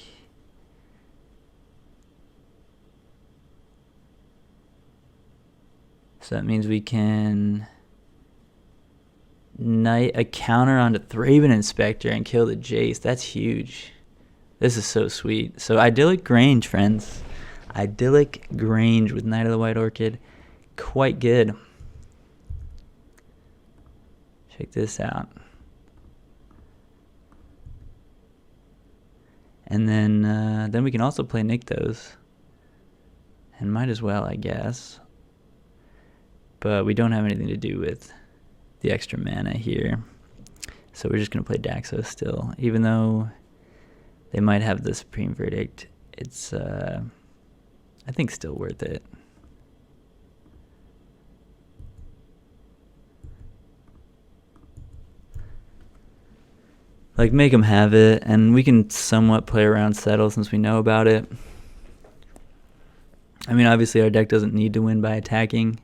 So that means we can knight a counter onto Thraben Inspector and kill the Jace. That's huge. This is so sweet. So Idyllic Grange, friends. Idyllic Grange with Knight of the White Orchid. Quite good. Check this out. And then we can also play Nykthos. And might as well, I guess. But we don't have anything to do with the extra mana here. So we're just going to play Daxos still. Even though they might have the Supreme Verdict, it's, I think, still worth it. Like, make them have it, and we can somewhat play around Settle since we know about it. I mean, obviously our deck doesn't need to win by attacking.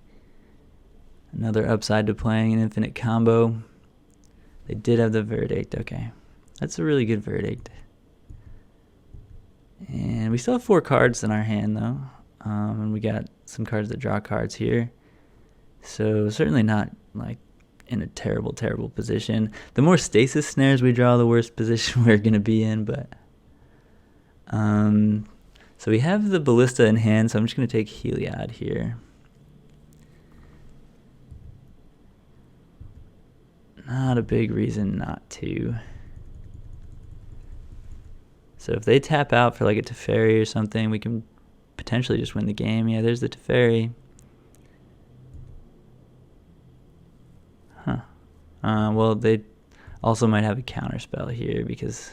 Another upside to playing an infinite combo. They did have the Verdict, okay. That's a really good Verdict. And we still have 4 cards in our hand, though. And we got some cards that draw cards here. So certainly not, like, in a terrible position. The more stasis snares we draw, the worse position we're going to be in, but so we have the Ballista in hand, so I'm just going to take Heliod here. Not a big reason not to. So if they tap out for like a Teferi or something, we can potentially just win the game. Yeah, there's the Teferi. Well, they also might have a counterspell here because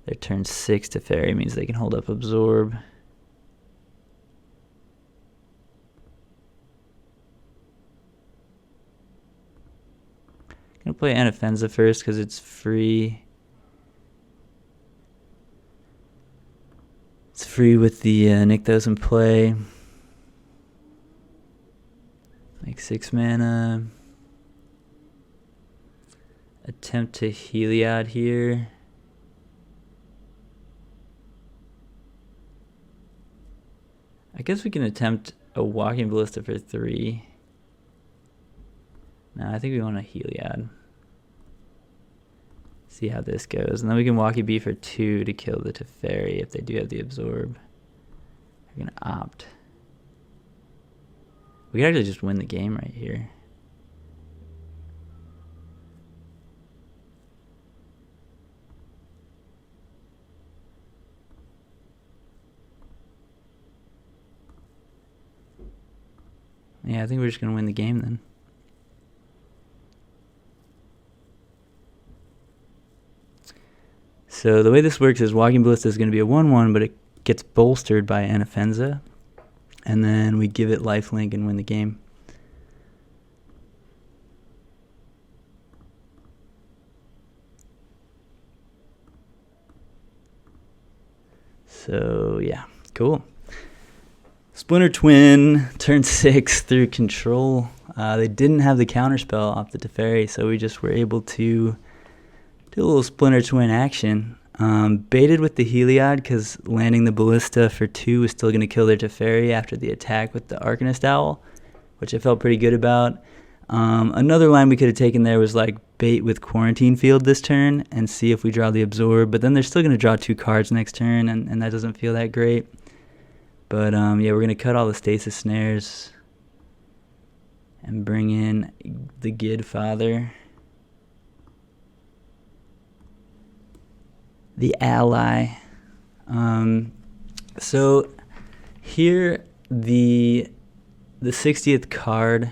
their turn 6 Teferi means they can hold up Absorb. Gonna play Anafenza first because it's free. It's free with the Nykthos in play. Like 6 mana. Attempt to Heliod here. I guess we can attempt a Walking Ballista for 3. No, I think we want a Heliod. See how this goes. And then we can Walkie B for 2 to kill the Teferi if they do have the Absorb. We're going to opt. We could actually just win the game right here. Yeah, I think we're just going to win the game then. So the way this works is Walking Ballista is going to be a 1/1, but it gets bolstered by Anafenza. And then we give it lifelink and win the game. So yeah, cool. Splinter Twin, turn 6 through control. They didn't have the counterspell off the Teferi, so we just were able to do a little Splinter Twin action. Baited with the Heliod because landing the Ballista for 2 was still going to kill their Teferi after the attack with the Arcanist Owl, which I felt pretty good about. Another line we could have taken there was like bait with Quarantine Field this turn and see if we draw the Absorb, but then they're still going to draw 2 cards next turn, and that doesn't feel that great. But yeah, we're going to cut all the Stasis Snares and bring in the Gid Father. The Ally. So here the 60th card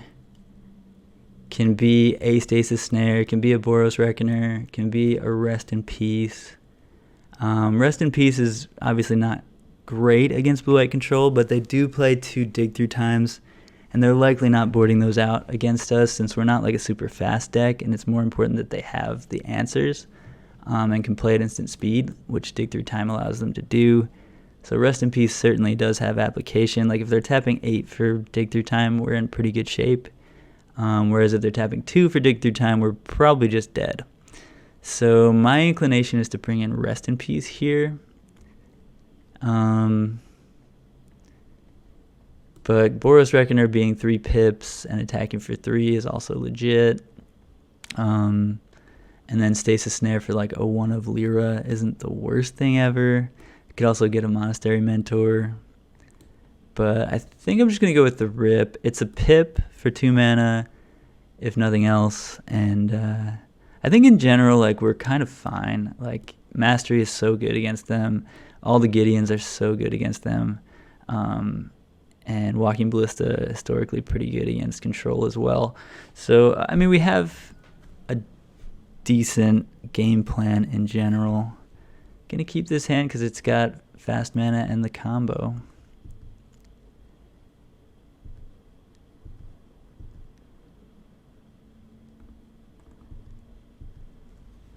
can be a Stasis Snare, can be a Boros Reckoner, can be a Rest in Peace. Rest in Peace is obviously not great against blue-white control, but they do play 2 dig through times, and they're likely not boarding those out against us since we're not like a super fast deck, and it's more important that they have the answers and can play at instant speed, which dig through time allows them to do. So Rest in Peace certainly does have application. Like if they're tapping 8 for dig through time, we're in pretty good shape. Whereas if they're tapping 2 for dig through time, we're probably just dead. So my inclination is to bring in Rest in Peace here. But Boros Reckoner being 3 pips and attacking for 3 is also legit. And then Stasis Snare for like a 1 of Lyra isn't the worst thing ever. You could also get a Monastery Mentor. But I think I'm just going to go with the Rip. It's a pip for 2 mana, if nothing else. And I think in general, like, we're kind of fine. Like, Mastery is so good against them. All the Gideons are so good against them. And Walking Ballista historically pretty good against control as well. So, I mean, we have a decent game plan in general. Gonna keep this hand because it's got fast mana and the combo.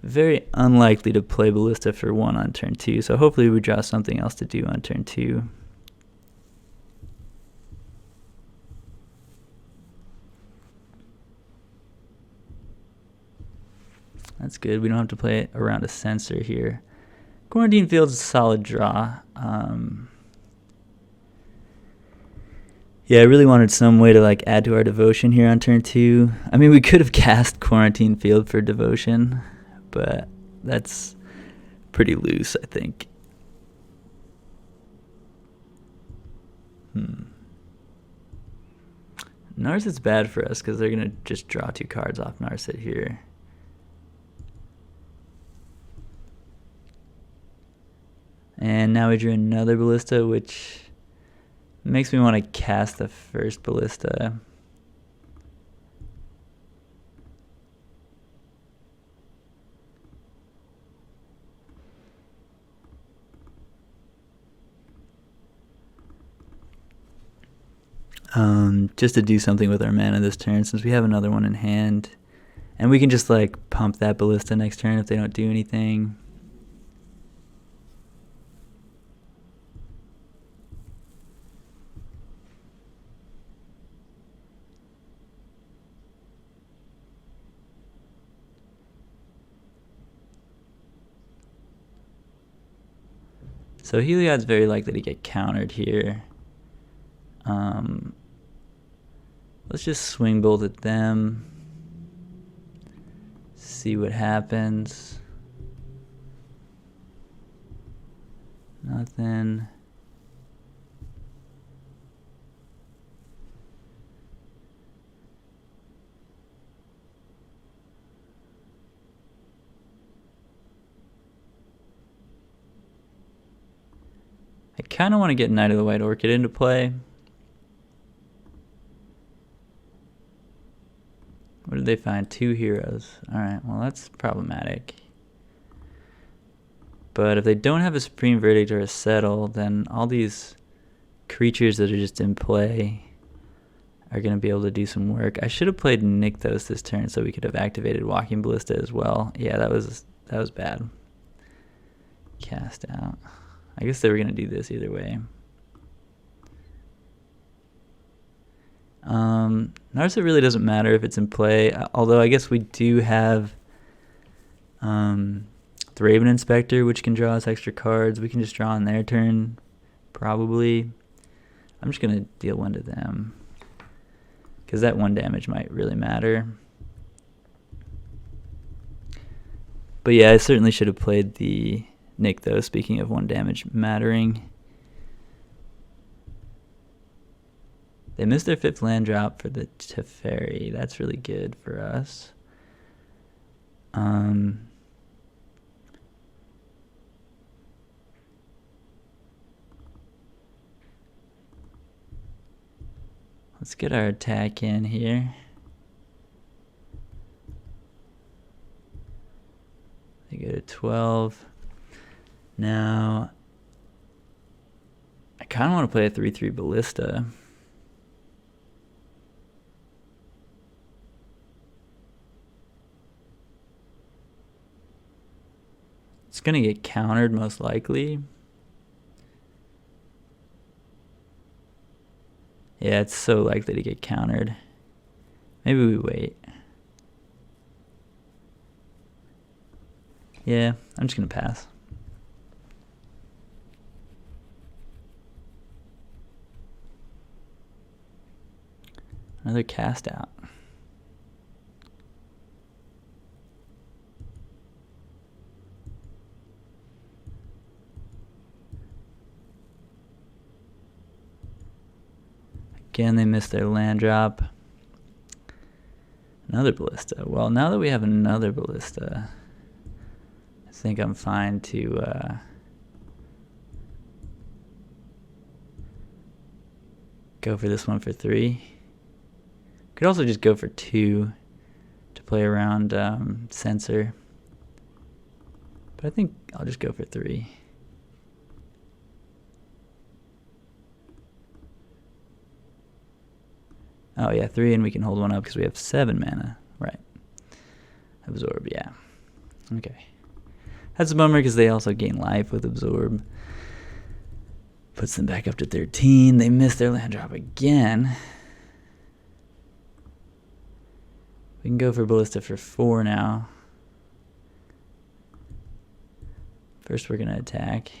Very unlikely to play Ballista for 1 on turn 2, so hopefully we draw something else to do on turn 2. That's good. We don't have to play around a Censor here. Quarantine Field's a solid draw. Yeah, I really wanted some way to like add to our devotion here on turn 2. I mean, we could have cast Quarantine Field for devotion, but that's pretty loose, I think. Narset's bad for us because they're going to just draw 2 cards off Narset here. And now we drew another Ballista, which makes me want to cast the first Ballista. Just to do something with our mana this turn, since we have another one in hand. And we can just like pump that Ballista next turn if they don't do anything. So Heliod's very likely to get countered here. Let's just swing bolt at them. See what happens. Nothing. I kind of want to get Knight of the White Orchid into play. What did they find? 2 heroes. Alright, well that's problematic. But if they don't have a Supreme Verdict or a Settle, then all these creatures that are just in play are going to be able to do some work. I should have played Nykthos this turn so we could have activated Walking Ballista as well. Yeah, that was bad. Cast out. I guess they were going to do this either way. Narset really doesn't matter if it's in play, although I guess we do have the Raven Inspector, which can draw us extra cards. We can just draw on their turn, probably. I'm just going to deal 1 to them, because that 1 damage might really matter. But yeah, I certainly should have played the Nykthos, speaking of 1 damage mattering. They missed their 5th land drop for the Teferi. That's really good for us. Let's get our attack in here. They go to 12. Now, I kind of want to play a 3/3 Ballista. It's going to get countered most likely. Yeah, it's so likely to get countered. Maybe we wait. Yeah, I'm just going to pass. Another cast out. Again, they missed their land drop. Another Ballista. Well, now that we have another Ballista, I think I'm fine to go for this one for 3. Could also just go for 2 to play around Censor. But I think I'll just go for 3. Oh yeah, 3, and we can hold 1 up because we have 7 mana. Right. Absorb, yeah. Okay. That's a bummer because they also gain life with Absorb. Puts them back up to 13. They missed their land drop again. We can go for Ballista for 4 now. First we're going to attack.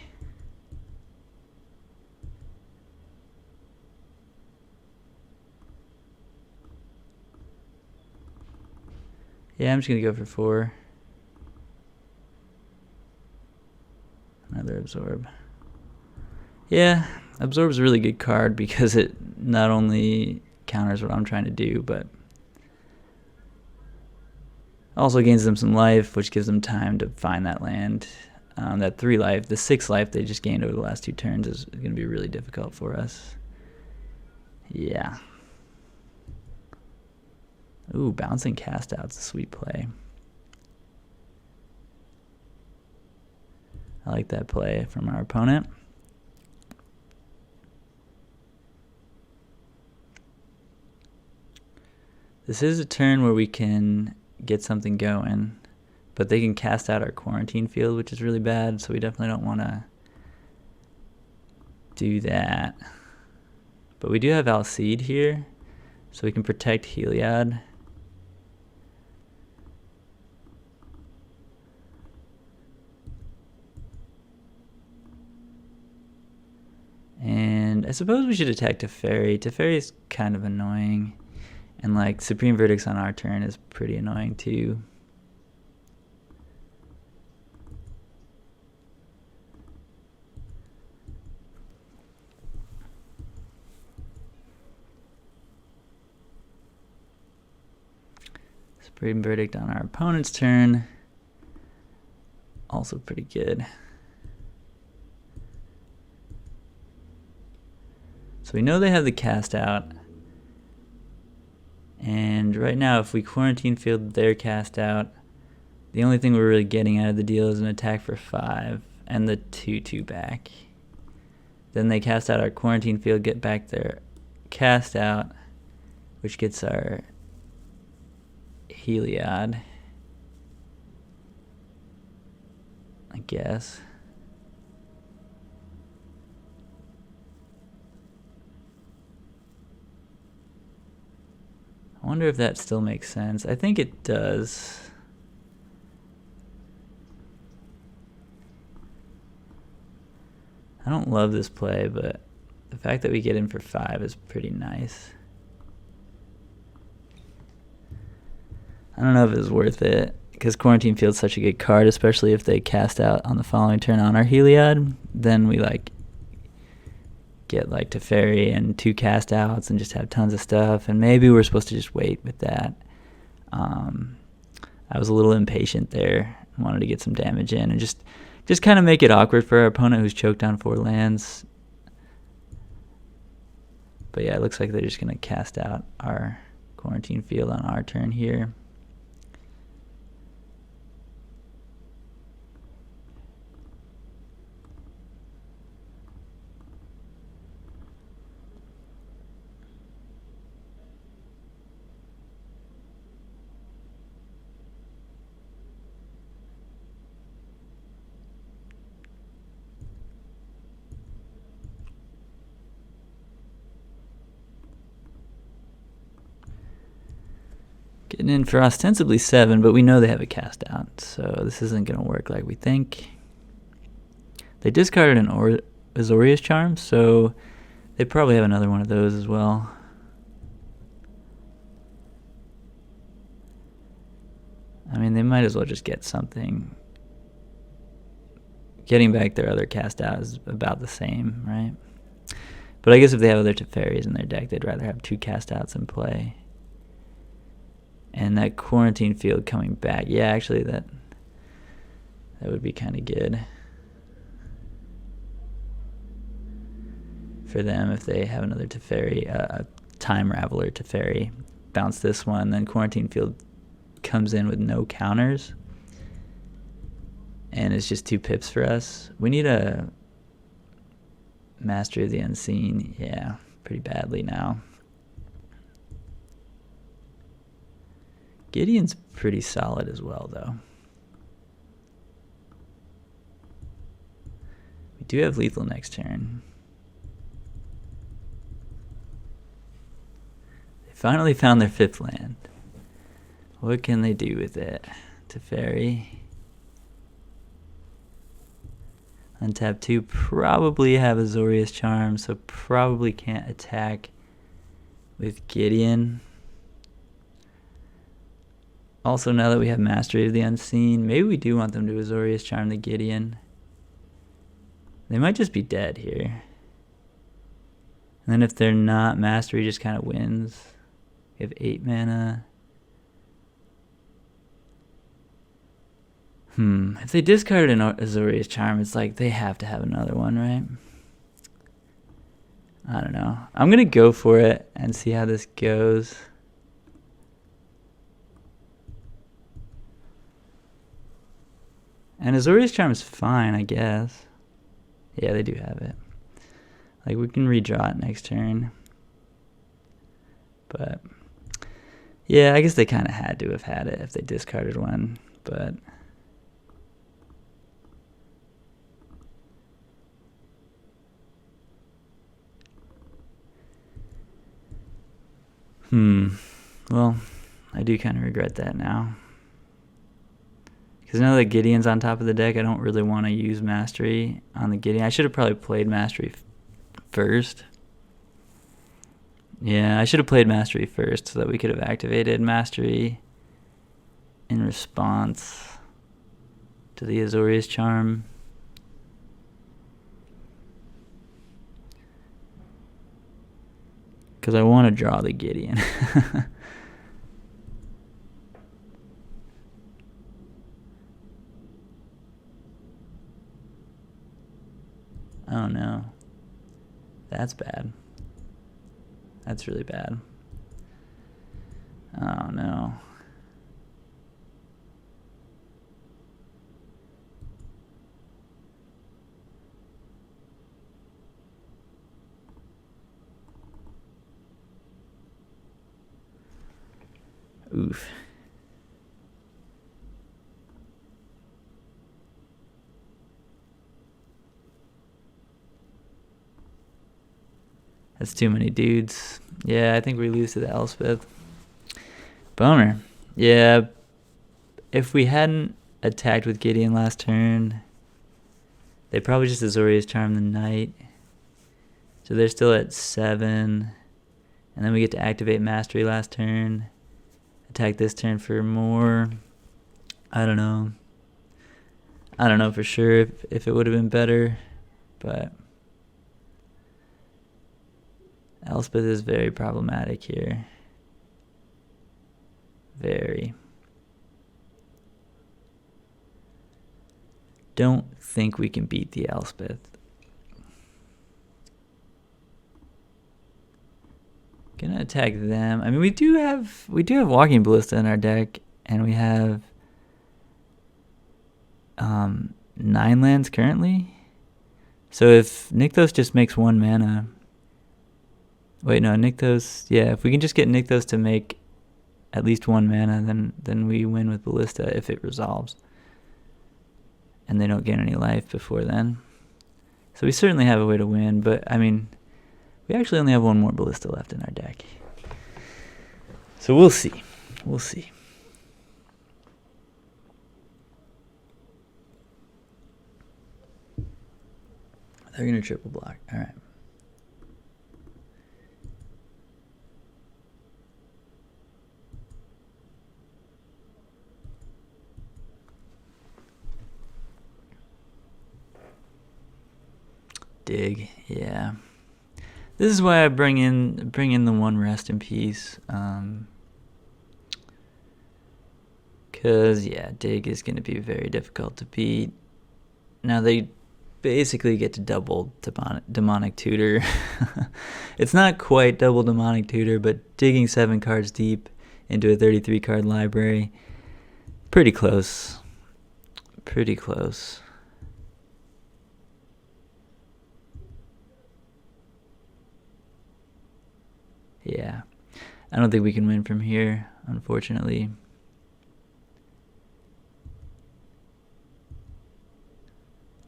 Yeah, I'm just going to go for 4. Another Absorb. Yeah, Absorb's a really good card because it not only counters what I'm trying to do, but also gains them some life, which gives them time to find that land. That 3 life, the 6 life they just gained over the last 2 turns is going to be really difficult for us. Yeah. Ooh, bouncing cast out's a sweet play. I like that play from our opponent. This is a turn where we can get something going. But they can cast out our quarantine field, which is really bad, so we definitely don't want to do that. But we do have Alcide here, so we can protect Heliod. And I suppose we should attack Teferi. Teferi is kind of annoying. And like Supreme Verdicts on our turn is pretty annoying too. Supreme Verdict on our opponent's turn. Also pretty good. So we know they have the cast out. And right now, if we quarantine field their cast out, the only thing we're really getting out of the deal is an attack for 5 and the 2/2 back. Then they cast out our quarantine field, get back their cast out, which gets our Heliod, I guess. I wonder if that still makes sense. I think it does. I don't love this play, but the fact that we get in for 5 is pretty nice. I don't know if it's worth it, because Quarantine Field's such a good card, especially if they cast out on the following turn on our Heliod. Then we like get like Teferi and 2 cast outs and just have tons of stuff, and maybe we're supposed to just wait with that. I was a little impatient there, wanted to get some damage in and just kind of make it awkward for our opponent who's choked on 4 lands. But yeah, it looks like they're just going to cast out our Quarantine Field on our turn here. Getting in for ostensibly 7, but we know they have a cast out, so this isn't going to work like we think. They discarded an Azorius Charm, so they probably have another one of those as well. I mean, they might as well just get something. Getting back their other cast out is about the same, right? But I guess if they have other Teferis in their deck, they'd rather have 2 cast outs in play. And that Quarantine Field coming back, yeah, actually that would be kind of good for them if they have another Teferi, Time Raveler Teferi. Bounce this one, then Quarantine Field comes in with no counters, and it's just 2 pips for us. We need a Mastery of the Unseen, yeah, pretty badly now. Gideon's pretty solid as well, though. We do have lethal next turn. They finally found their 5th land. What can they do with it? Teferi. Untap 2, probably have Azorius Charm, so probably can't attack with Gideon. Also, now that we have Mastery of the Unseen, maybe we do want them to Azorius Charm the Gideon. They might just be dead here. And then if they're not, Mastery just kind of wins. We have 8 mana. If they discarded an Azorius Charm, it's like they have to have another one, right? I don't know. I'm going to go for it and see how this goes. And Azorius Charm is fine, I guess. Yeah, they do have it. Like, we can redraw it next turn. But, Yeah, I guess they kind of had to have had it if they discarded one, but... Well, I do kind of regret that now. Because now that Gideon's on top of the deck, I don't really want to use Mastery on the Gideon. I should have probably played Mastery first. Yeah, I should have played Mastery first so that we could have activated Mastery in response to the Azorius Charm. Because I want to draw the Gideon. Oh no. That's bad. That's really bad. Oh no. Oof. That's too many dudes. Yeah, I think we lose to the Elspeth. Bummer. Yeah, if we hadn't attacked with Gideon last turn, they probably just Azorius Charm the Knight. So they're still at 7. And then we get to activate Mastery last turn. Attack this turn for more. I don't know. I don't know for sure if it would have been better, but Elspeth is very problematic here. Very. Don't think we can beat the Elspeth. Gonna attack them. I mean, we do have Walking Ballista in our deck, and we have 9 lands currently. So if Nykthos just makes 1 mana, wait, no, Nykthos. Yeah, if we can just get Nykthos to make at least 1 mana, then we win with Ballista if it resolves, and they don't gain any life before then. So we certainly have a way to win, but I mean, we actually only have 1 more Ballista left in our deck. So we'll see. We'll see. They're going to triple block. All right. Dig. Yeah. This is why I bring in the 1 Rest in Peace. Because, yeah, Dig is going to be very difficult to beat. Now they basically get to double Demonic Tutor. It's not quite double Demonic Tutor, but digging 7 cards deep into a 33-card library. Pretty close. Pretty close. Yeah. I don't think we can win from here, unfortunately.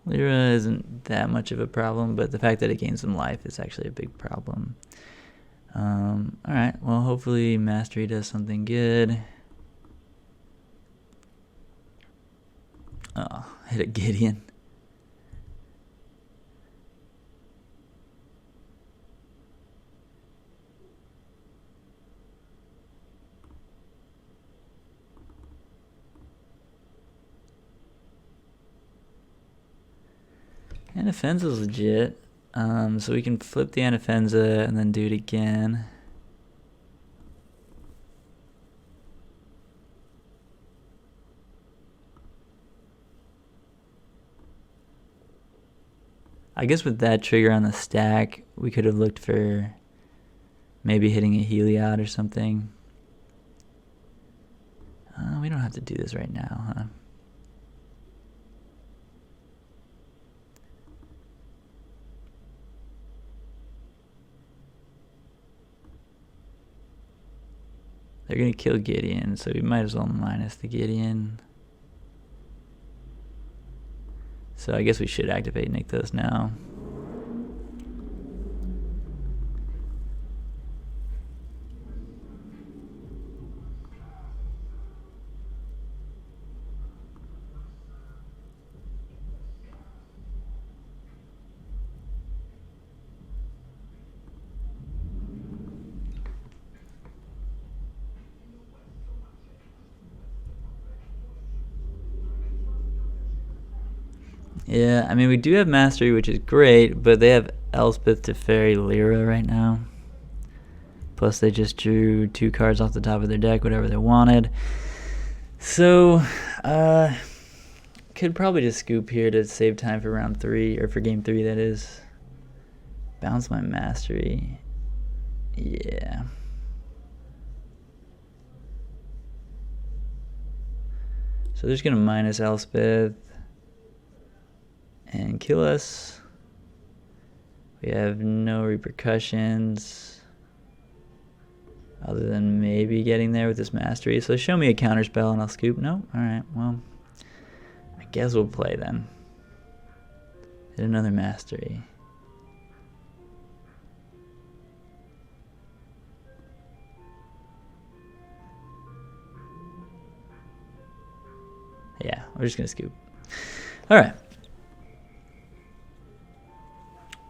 Lyra isn't that much of a problem, but the fact that it gains some life is actually a big problem. Alright, well, hopefully Mastery does something good. Oh, hit a Gideon. Anafenza's legit, so we can flip the Anafenza and then do it again. I guess with that trigger on the stack, we could have looked for maybe hitting a Heliod or something. We don't have to do this right now, huh? They're going to kill Gideon, so we might as well minus the Gideon. So I guess we should activate Nykthos now. Yeah, I mean, we do have Mastery, which is great, but they have Elspeth to Fairy Lyra right now. Plus, they just drew 2 cards off the top of their deck, whatever they wanted. So, could probably just scoop here to save time for round 3, or for game 3, that is. Bounce my Mastery. Yeah. So they're just going to minus Elspeth and kill us. We have no repercussions other than maybe getting there with this Mastery. So show me a counter spell and I'll scoop. No? Alright, well, I guess we'll play then. Hit another Mastery. Yeah, we're just going to scoop. Alright.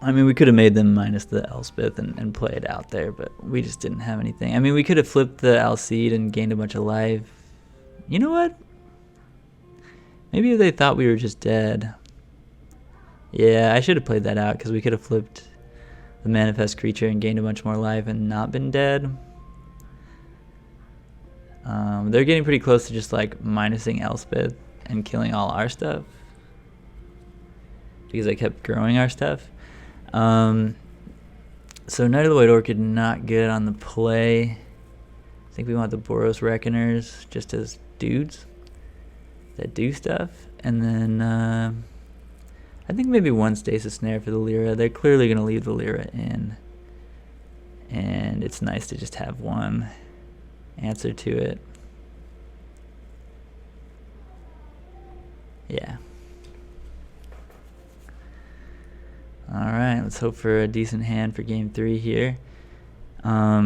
I mean, we could have made them minus the Elspeth and play it out there, but we just didn't have anything. I mean, we could have flipped the Alcide and gained a bunch of life. You know what? Maybe they thought we were just dead. Yeah, I should have played that out, because we could have flipped the Manifest Creature and gained a bunch more life and not been dead. They're getting pretty close to just, like, minusing Elspeth and killing all our stuff, because I kept growing our stuff. So Knight of the White Orchid, not good on the play. I think we want the Boros Reckoners just as dudes that do stuff. And then I think maybe one Stasis Snare for the Lyra. They're clearly going to leave the Lyra in. And it's nice to just have one answer to it. Yeah. Alright, let's hope for a decent hand for game 3 here. I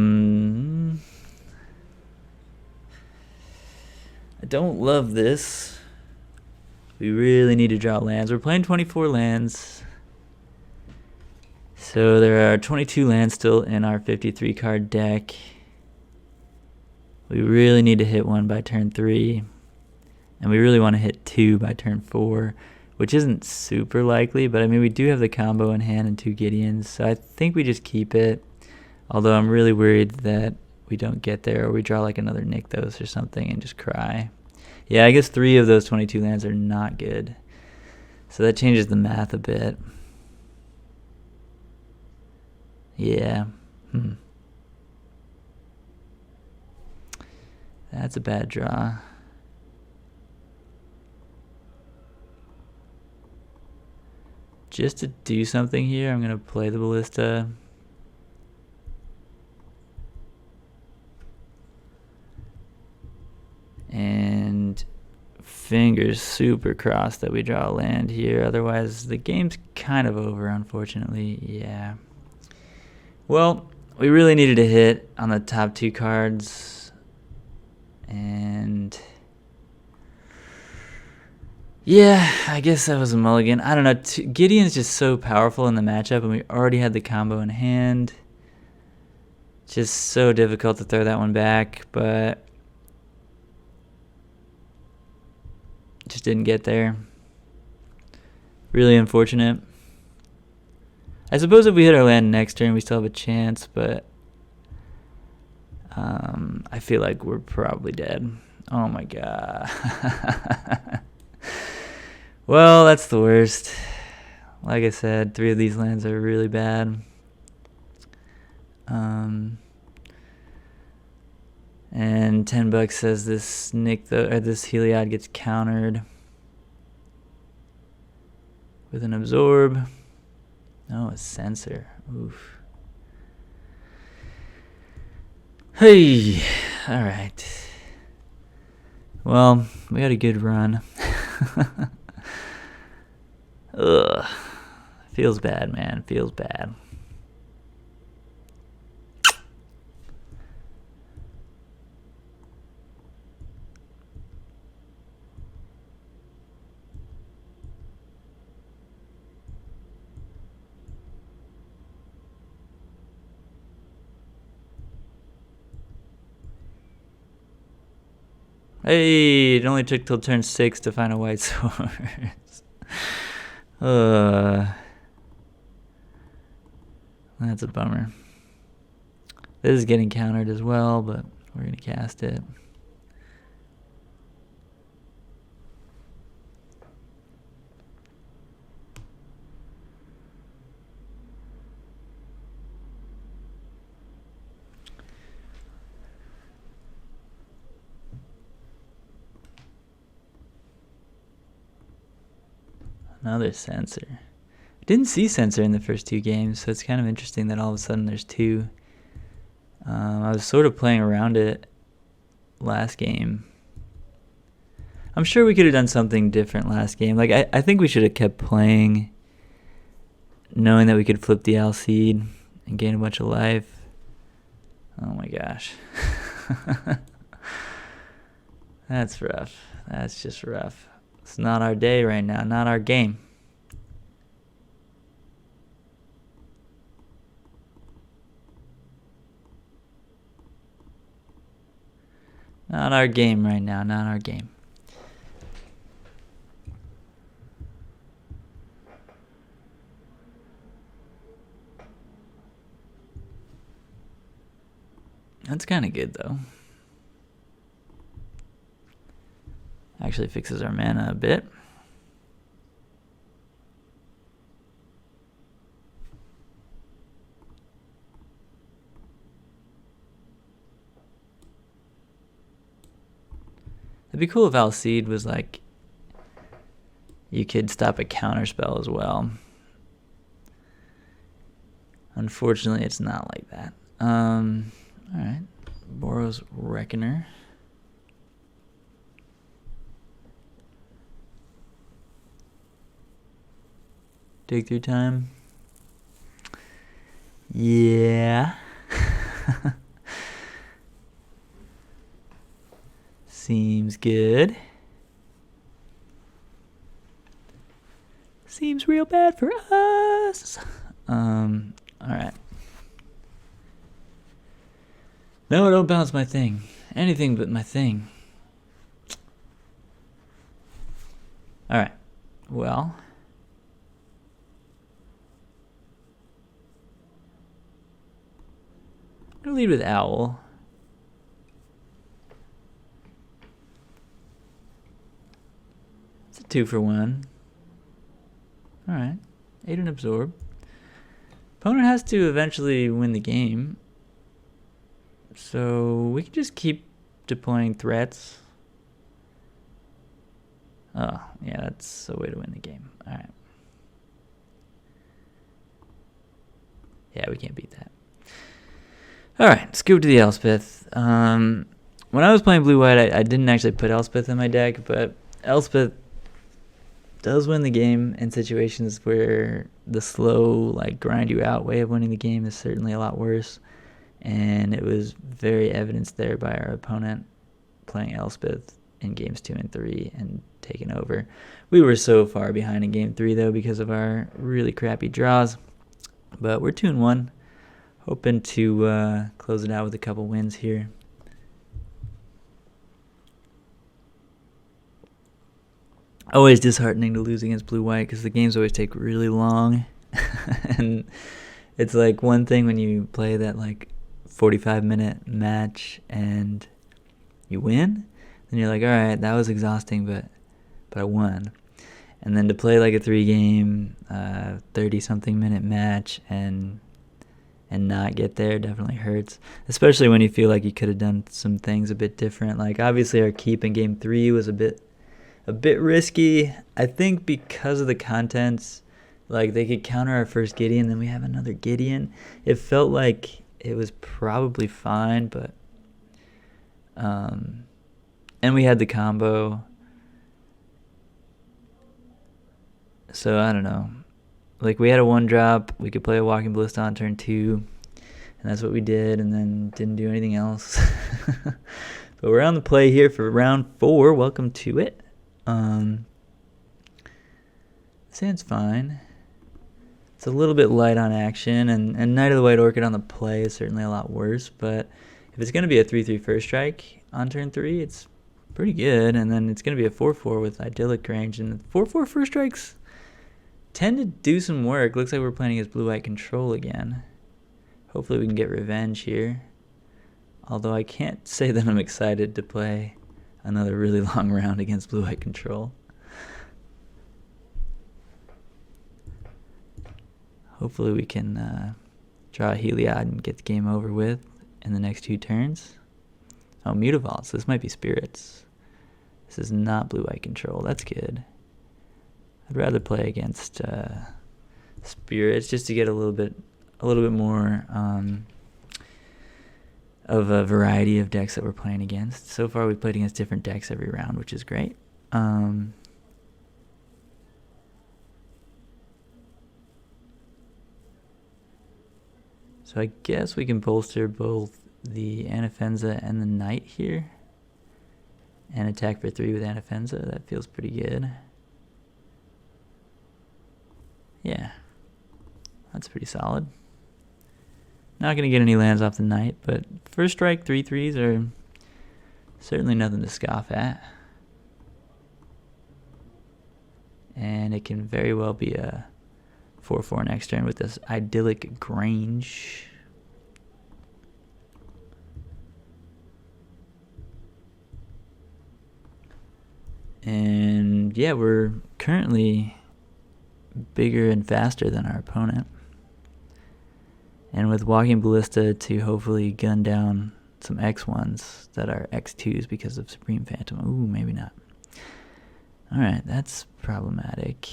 don't love this. We really need to draw lands. We're playing 24 lands. So there are 22 lands still in our 53 card deck. We really need to hit 1 by turn 3. And we really want to hit 2 by turn 4. Which isn't super likely, but I mean, we do have the combo in hand and 2 Gideons, so I think we just keep it. Although I'm really worried that we don't get there, or we draw like another Nykthos or something and just cry. Yeah, I guess 3 of those 22 lands are not good. So that changes the math a bit. Yeah. That's a bad draw. Just to do something here, I'm going to play the Ballista. And fingers super crossed that we draw a land here. Otherwise, the game's kind of over, unfortunately. Yeah. Well, we really needed a hit on the top 2 cards. And yeah, I guess that was a mulligan. I don't know. Gideon's just so powerful in the matchup, and we already had the combo in hand. Just so difficult to throw that one back, but just didn't get there. Really unfortunate. I suppose if we hit our land next turn, we still have a chance, but I feel like we're probably dead. Oh my god. Well, that's the worst. Like I said, 3 of these lands are really bad. And $10 says this this Heliod gets countered with an absorb. Oh, a censor. Oof. Hey, Alright. Well, we had a good run. Ugh. Feels bad, man. Feels bad. Hey, it only took till turn 6 to find a white source. That's a bummer. This is getting countered as well, but we're going to cast it. Another sensor. I didn't see sensor in the first 2 games, so it's kind of interesting that all of a sudden there's 2. I was sort of playing around it last game. I'm sure we could have done something different last game. Like I think we should have kept playing knowing that we could flip the Alcide and gain a bunch of life. Oh my gosh. That's rough. That's just rough. It's not our day right now, not our game. Not our game right now, not our game. That's kind of good though. Actually fixes our mana a bit. It'd be cool if Alcide was like, you could stop a counter spell as well. Unfortunately, it's not like that. Alright. Boros Reckoner. Dig through time. Yeah. Seems good. Seems real bad for us. Alright. No, don't bounce my thing. Anything but my thing. Alright. Well. I'm going to lead with Owl. It's a 2 for 1. Alright. 8 and absorb. Opponent has to eventually win the game. So we can just keep deploying threats. Oh, yeah, that's a way to win the game. Alright. Yeah, we can't beat that. Alright, let's go to the Elspeth. When I was playing blue-white, I didn't actually put Elspeth in my deck, but Elspeth does win the game in situations where the slow, like, grind you out way of winning the game is certainly a lot worse. And it was very evidenced there by our opponent playing Elspeth in games 2 and 3 and taking over. We were so far behind in game 3, though, because of our really crappy draws. But we're 2-1. Hoping to close it out with a couple wins here. Always disheartening to lose against blue-white because the games always take really long. And it's like one thing when you play that like 45-minute match and you win, then you're like, all right, that was exhausting, but I won. And then to play like a 3-game, 30-something minute match and not get there definitely hurts, especially when you feel like you could have done some things a bit different. Like obviously our keep in game 3 was a bit risky. I think because of the contents, like they could counter our first Gideon, then we have another Gideon. It felt like it was probably fine, but And we had the combo. So I don't know. Like, we had a 1-drop. We could play a Walking Ballista on turn 2. And that's what we did, and then didn't do anything else. But we're on the play here for round 4. Welcome to it. Sounds fine. It's a little bit light on action, and Knight of the White Orchid on the play is certainly a lot worse. But if it's going to be a 3/3 first strike on turn 3, it's pretty good. And then it's going to be a 4/4 with Idyllic range. And the 4/4 first strikes tend to do some work. Looks like we're playing against blue-white control again. Hopefully we can get revenge here. Although I can't say that I'm excited to play another really long round against blue-white control. Hopefully we can draw a Heliod and get the game over with in the next 2 turns. Oh, Mutavaults. This might be Spirits. This is not blue-white control. That's good. I'd rather play against Spirits just to get a little bit more of a variety of decks that we're playing against. So far we've played against different decks every round, which is great. So I guess we can bolster both the Anafenza and the Knight here. And attack for 3 with Anafenza. That feels pretty good. Yeah. That's pretty solid. Not going to get any lands off the Knight, but first strike 3/3s are certainly nothing to scoff at. And it can very well be a 4/4 next turn with this Idyllic Grange. And yeah, we're currently bigger and faster than our opponent. And with Walking Ballista to hopefully gun down some X1s that are X2s because of Supreme Phantom. Ooh, maybe not. Alright, that's problematic.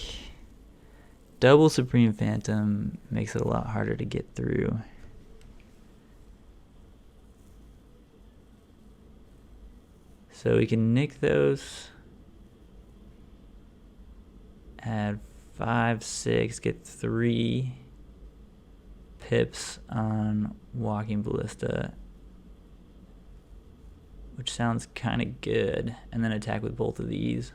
Double Supreme Phantom makes it a lot harder to get through. So we can nick those. Add 5, 6, get 3 pips on Walking Ballista, which sounds kind of good, and then attack with both of these.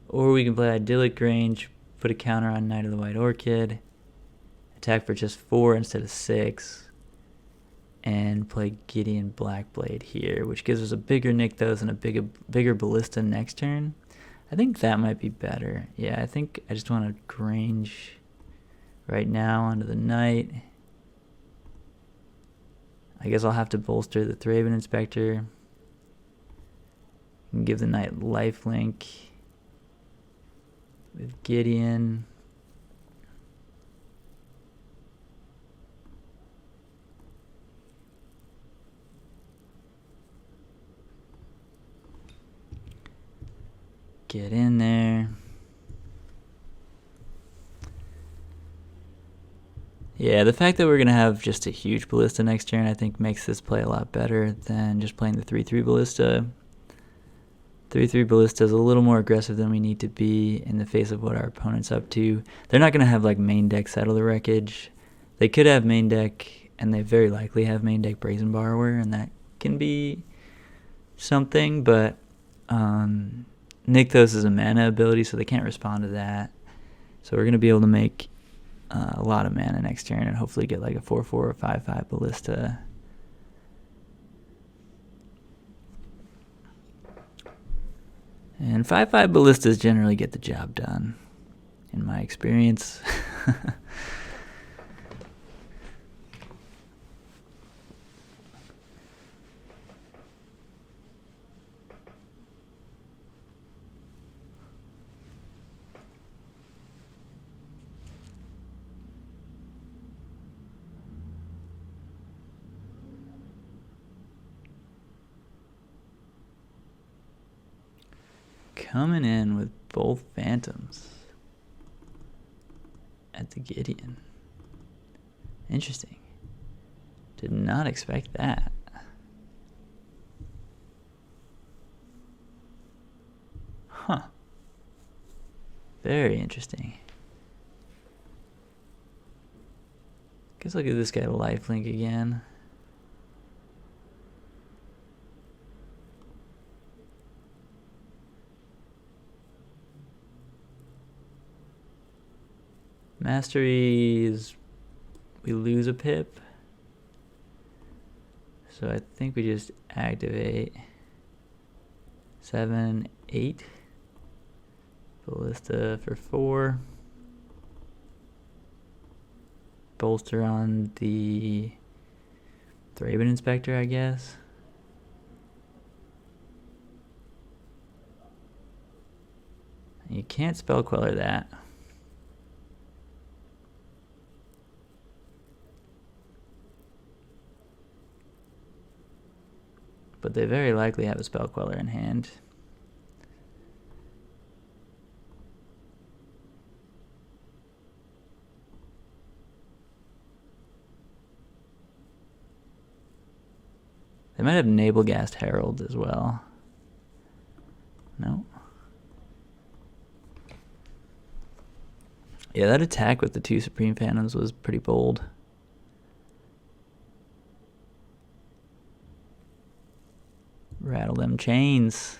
Or we can play Idyllic Range, put a counter on Knight of the White Orchid, attack for just 4 instead of 6, and play Gideon Blackblade here, which gives us a bigger Nykthos and a bigger Ballista next turn. I think that might be better. Yeah, I think I just want to Grange right now onto the Knight. I guess I'll have to bolster the Thraben Inspector and give the Knight lifelink with Gideon. Get in there. Yeah, the fact that we're going to have just a huge Ballista next turn, I think makes this play a lot better than just playing the 3/3 Ballista. 3/3 Ballista is a little more aggressive than we need to be in the face of what our opponent's up to. They're not going to have like main deck Settle the Wreckage. They could have main deck, and they very likely have main deck Brazen Borrower, and that can be something, but Nykthos is a mana ability, so they can't respond to that. So we're going to be able to make a lot of mana next turn and hopefully get like a 4/4 or 5/5 Ballista. And 5/5 Ballistas generally get the job done, in my experience. Coming in with both Phantoms at the Gideon. Interesting. Did not expect that. Huh. Very interesting. Guess I'll give this guy a lifelink again. Mastery is, we lose a pip. So I think we just activate 7, 8. Ballista for 4. Bolster on the Thraben Inspector, I guess. You can't spell queller that. But they very likely have a spell queller in hand. They might have Nabelgast Herald as well. No? Yeah, that attack with the 2 Supreme Phantoms was pretty bold. Rattle them chains.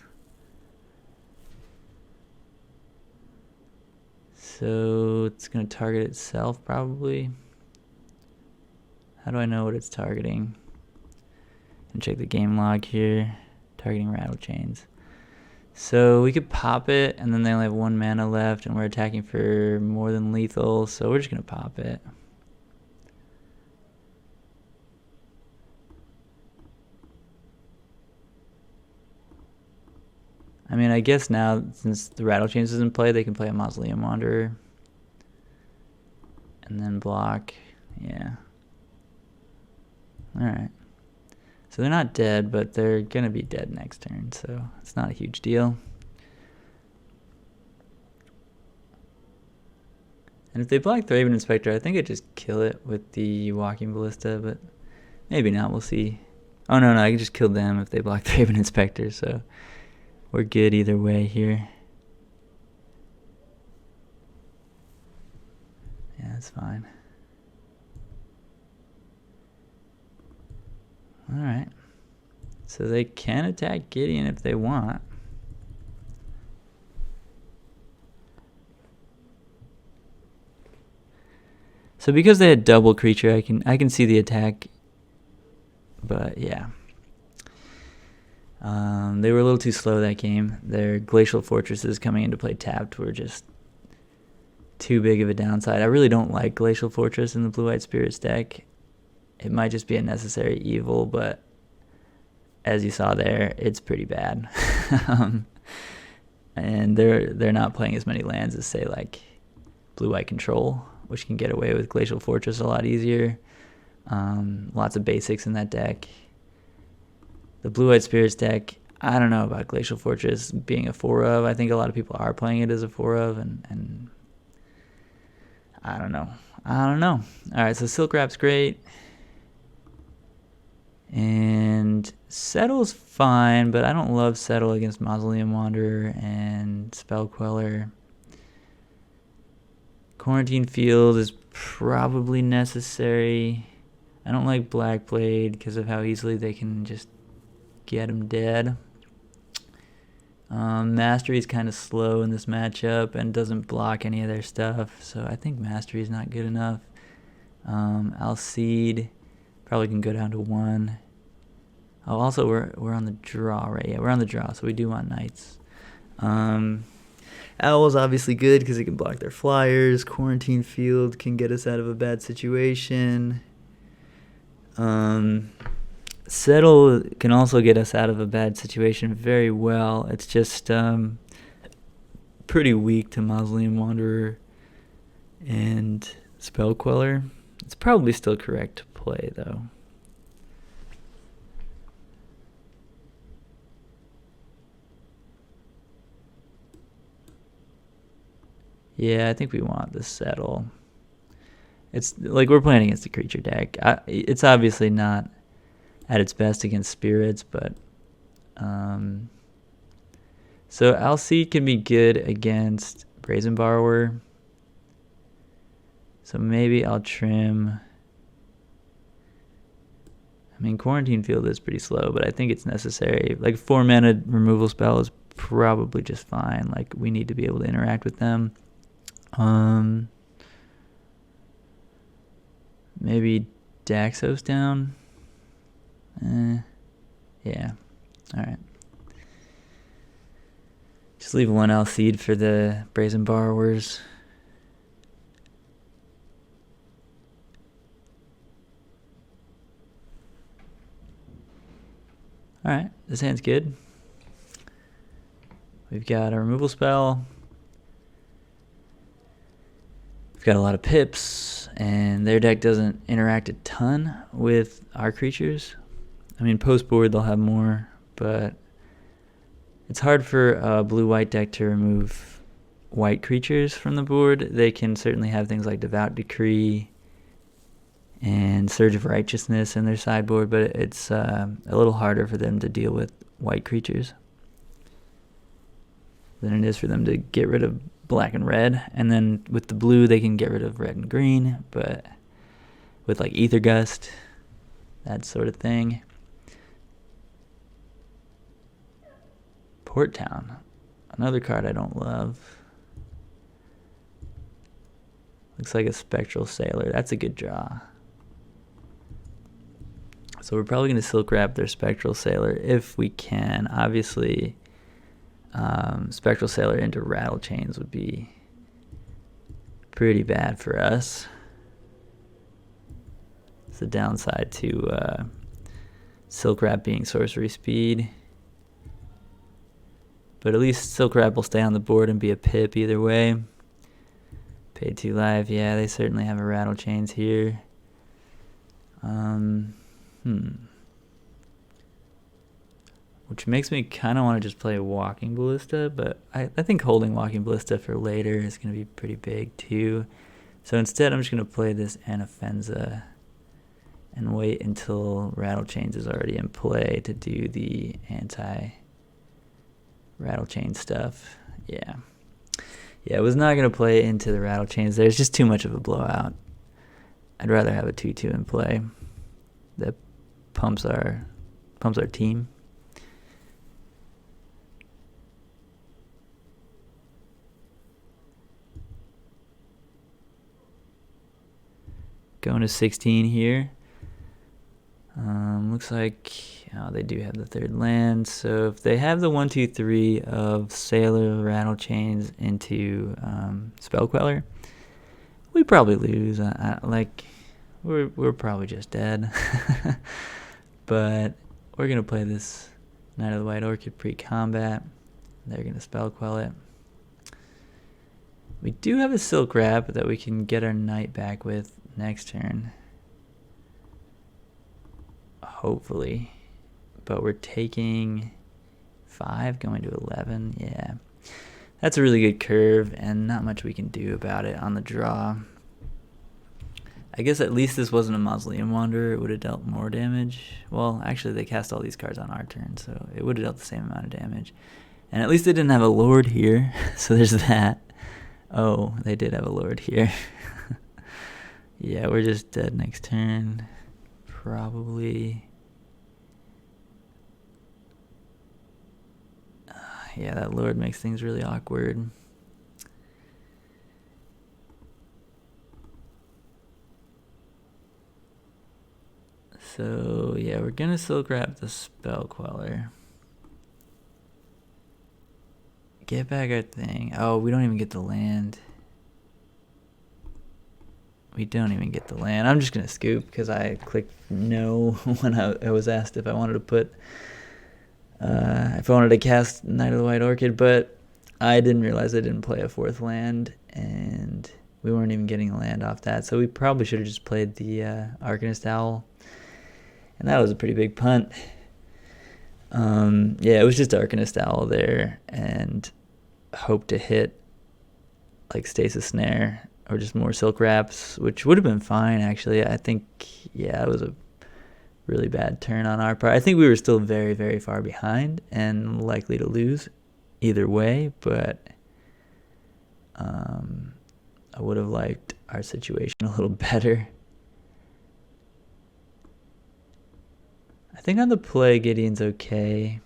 So it's going to target itself probably. How do I know what it's targeting? And check the game log here. Targeting rattle chains. So we could pop it, and then they only have 1 mana left, and we're attacking for more than lethal, so we're just going to pop it. I mean, I guess now, since the rattle chains is in play, they can play a Mausoleum Wanderer. And then block. Yeah. Alright. So they're not dead, but they're going to be dead next turn, so it's not a huge deal. And if they block Thraben Inspector, I think I'd just kill it with the Walking Ballista, but maybe not, we'll see. Oh no, I can just kill them if they block Thraben Inspector, so we're good either way here. Yeah, that's fine. Alright. So they can attack Gideon if they want. So because they had double creature, I can see the attack. But yeah. They were a little too slow that game. Their Glacial Fortresses coming into play tapped were just too big of a downside. I really don't like Glacial Fortress in the Blue-White Spirits deck. It might just be a necessary evil, but as you saw there, it's pretty bad. And they're not playing as many lands as, say, like Blue-White Control, which can get away with Glacial Fortress a lot easier. Lots of basics in that deck. The Blue-White Spirits deck, I don't know about Glacial Fortress being a 4-of. I think a lot of people are playing it as a 4-of, and I don't know. Alright, so Silk Wrap's great. And Settle's fine, but I don't love Settle against Mausoleum Wanderer and Spell Queller. Quarantine Field is probably necessary. I don't like Black Blade because of how easily they can just get him dead. Mastery is kind of slow in this matchup and doesn't block any of their stuff, so I think Mastery is not good enough. Alcide probably can go down to 1. Oh, also we're on the draw, right? Yeah, we're on the draw, so we do want Knights. Owl's obviously good because it can block their flyers. Quarantine Field can get us out of a bad situation. Settle can also get us out of a bad situation very well. It's just pretty weak to Mausoleum Wanderer and Spell Queller. It's probably still correct to play, though. Yeah, I think we want the Settle. It's like we're playing against a creature deck. It's obviously not at its best against spirits, but so Alcide can be good against Brazen Borrower. So maybe I'll trim. I mean, Quarantine Field is pretty slow, but I think it's necessary. Like 4-mana removal spell is probably just fine. Like we need to be able to interact with them. Maybe Daxos down. Yeah. All right. Just leave one Alcide for the Brazen Borrowers. All right, this hand's good. We've got a removal spell. We've got a lot of pips, and their deck doesn't interact a ton with our creatures. I mean, post-board they'll have more, but it's hard for a blue-white deck to remove white creatures from the board. They can certainly have things like Devout Decree and Surge of Righteousness in their sideboard, but it's a little harder for them to deal with white creatures than it is for them to get rid of black and red. And then with the blue, they can get rid of red and green, but with like Ether Gust, that sort of thing. Port Town, another card I don't love. Looks like a Spectral Sailor. That's a good draw. So we're probably going to Silk Wrap their Spectral Sailor if we can. Obviously, Spectral Sailor into Rattle Chains would be pretty bad for us. It's the downside to Silk Wrap being sorcery speed. But at least Silk Wrap will stay on the board and be a pip either way. Pay 2 life. Yeah, they certainly have a Rattle Chains here. Which makes me kind of want to just play Walking Ballista, but I think holding Walking Ballista for later is going to be pretty big too. So instead I'm just going to play this Anafenza and wait until Rattle Chains is already in play to do the anti-Rattle Chain stuff. Yeah, I was not going to play into the Rattle Chains. There's just too much of a blowout. I'd rather have a 2/2 in play that pumps our team. Going to 16 here. Looks like they do have the 3rd land. So if they have the 1/2/3 of Sailor, Rattle Chains into Spell Queller, we probably lose. We're probably just dead. But we're gonna play this Knight of the White Orchid pre-combat. They're gonna Spell Quell it. We do have a Silk Wrap that we can get our Knight back with next turn. Hopefully. But we're taking 5, going to 11. Yeah. That's a really good curve, and not much we can do about it on the draw. I guess at least this wasn't a Mausoleum Wanderer. It would have dealt more damage. Well, actually, they cast all these cards on our turn, so it would have dealt the same amount of damage. And at least they didn't have a Lord here, so there's that. Oh, they did have a Lord here. Yeah, we're just dead next turn. Probably. Yeah, that Lord makes things really awkward. So, yeah, we're going to Silk Wrap the Spell Queller. Get back our thing. Oh, we don't even get the land. We don't even get the land. I'm just going to scoop because I clicked no when I was asked if I wanted to put... if I wanted to cast Knight of the White Orchid, but I didn't realize I didn't play a 4th land, and we weren't even getting a land off that, so we probably should have just played the Arcanist Owl, and that was a pretty big punt. Yeah, it was just Arcanist Owl there, and hope to hit like Stasis Snare or just more silk wraps, which would have been fine, actually. I think, yeah, it was a really bad turn on our part. I think we were still very, very far behind and likely to lose either way, but I would have liked our situation a little better. I think on the play, Gideon's okay.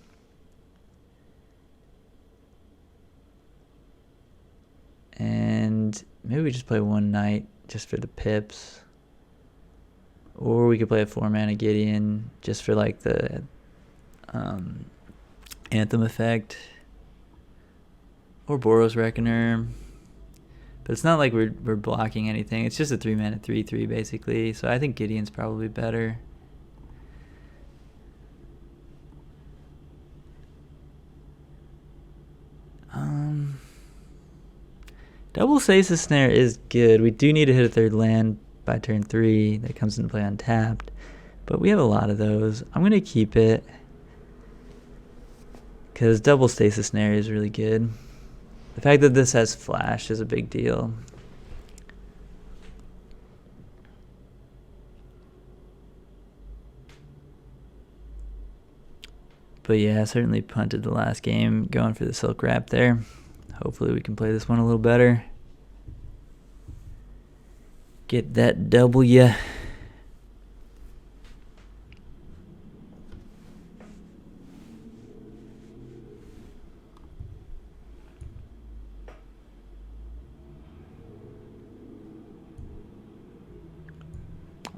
And maybe we just play one knight just for the pips. Or we could play a 4-mana Gideon just for like the Anthem effect. Or Boros Reckoner. But it's not like we're blocking anything. It's just a 3-mana 3/3 basically. So I think Gideon's probably better. Double Stasis Snare is good. We do need to hit a third land by turn 3 that comes into play untapped. But we have a lot of those. I'm going to keep it. Because Double Stasis Snare is really good. The fact that this has flash is a big deal. But yeah, I certainly punted the last game going for the Silk Wrap there. Hopefully we can play this one a little better. Get that W.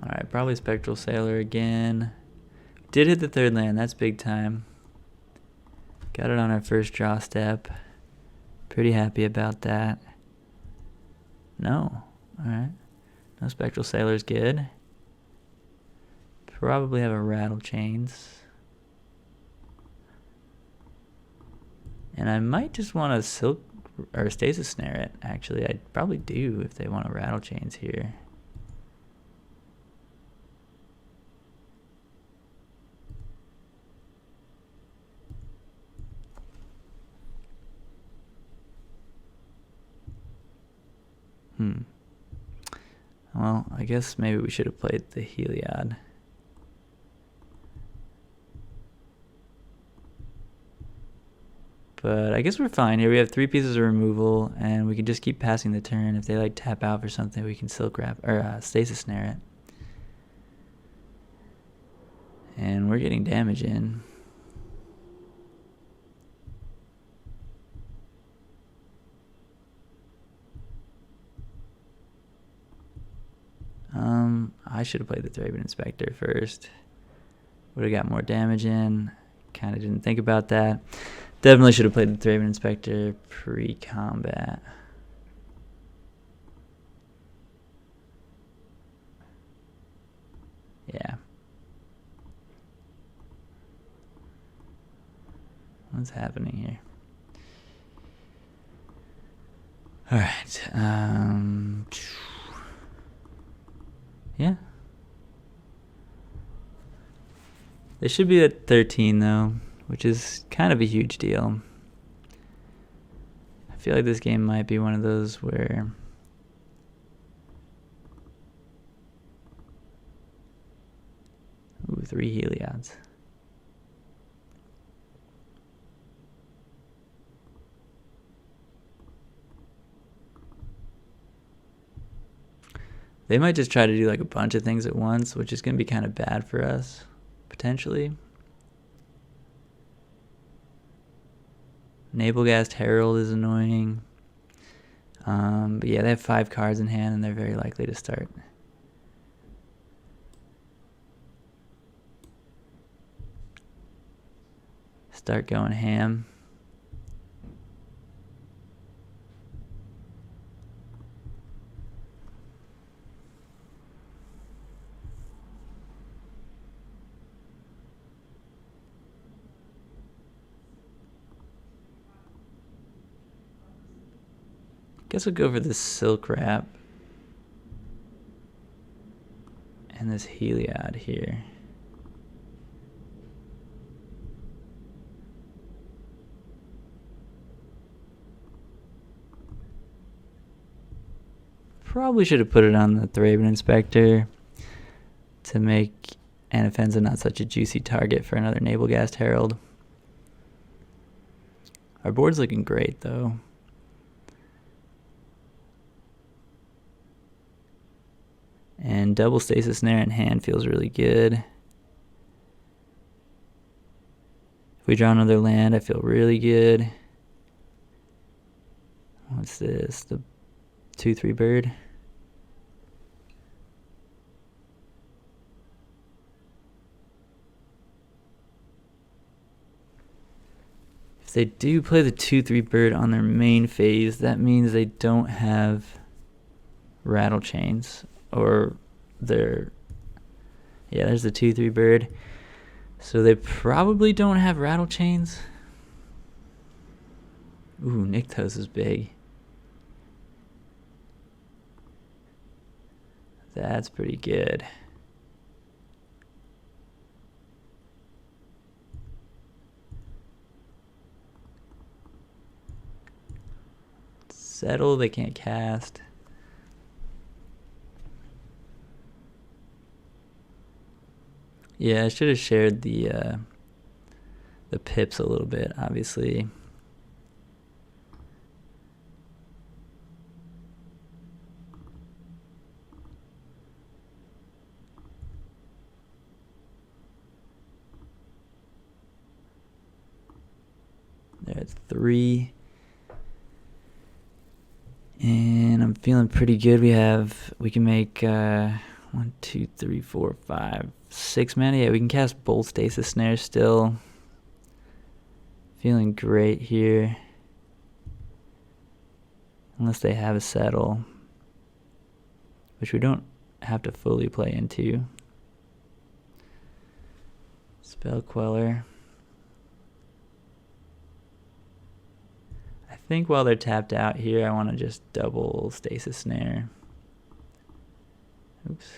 Alright, probably Spectral Sailor again. Did hit the third land, that's big time. Got it on our first draw step. Pretty happy about that. No. Alright. No Spectral Sailor's good. Probably have a Rattle Chains. And I might just want to Silk or Stasis Snare it, actually. I probably do if they want a Rattle Chains here. Well, I guess maybe we should have played the Heliod. But I guess we're fine here. We have 3 pieces of removal, and we can just keep passing the turn. If they like tap out for something, we can Silk Wrap or Stasis Snare it. And we're getting damage in. I should have played the Thraben Inspector first. Would have got more damage in. Kind of didn't think about that. Definitely should have played the Thraben Inspector pre-combat. Yeah. What's happening here? Alright. Yeah. They should be at 13 though, which is kind of a huge deal. I feel like this game might be one of those where ooh, 3 Heliods. They might just try to do like a bunch of things at once, which is going to be kind of bad for us, potentially. Nabelgast Herald is annoying. But yeah, they have 5 cards in hand, and they're very likely to start. Start going ham. Guess we'll go for this Silk Wrap and this Heliod here. probably should have put it on the Thraben Inspector to make Anafenza not such a juicy target for another Nabelgast Herald. Our board's looking great, though. And double Stasis Snare in hand feels really good. If we draw another land, I feel really good. What's this? The 2/3 bird? If they do play the 2/3 bird on their main phase, that means they don't have rattle chains. Or their... Yeah, there's the 2/3 bird. So they probably don't have rattle chains. Ooh, Nykthos is big. That's pretty good. Settle, they can't cast. Yeah, I should have shared the pips a little bit, obviously. There's 3. And I'm feeling pretty good. We can make 1, 2, 3, 4, 5, 6 mana. Yeah, we can cast Bolt Stasis Snare still. Feeling great here. Unless they have a settle, which we don't have to fully play into. Spell Queller. I think while they're tapped out here, I want to just double Stasis Snare. Oops.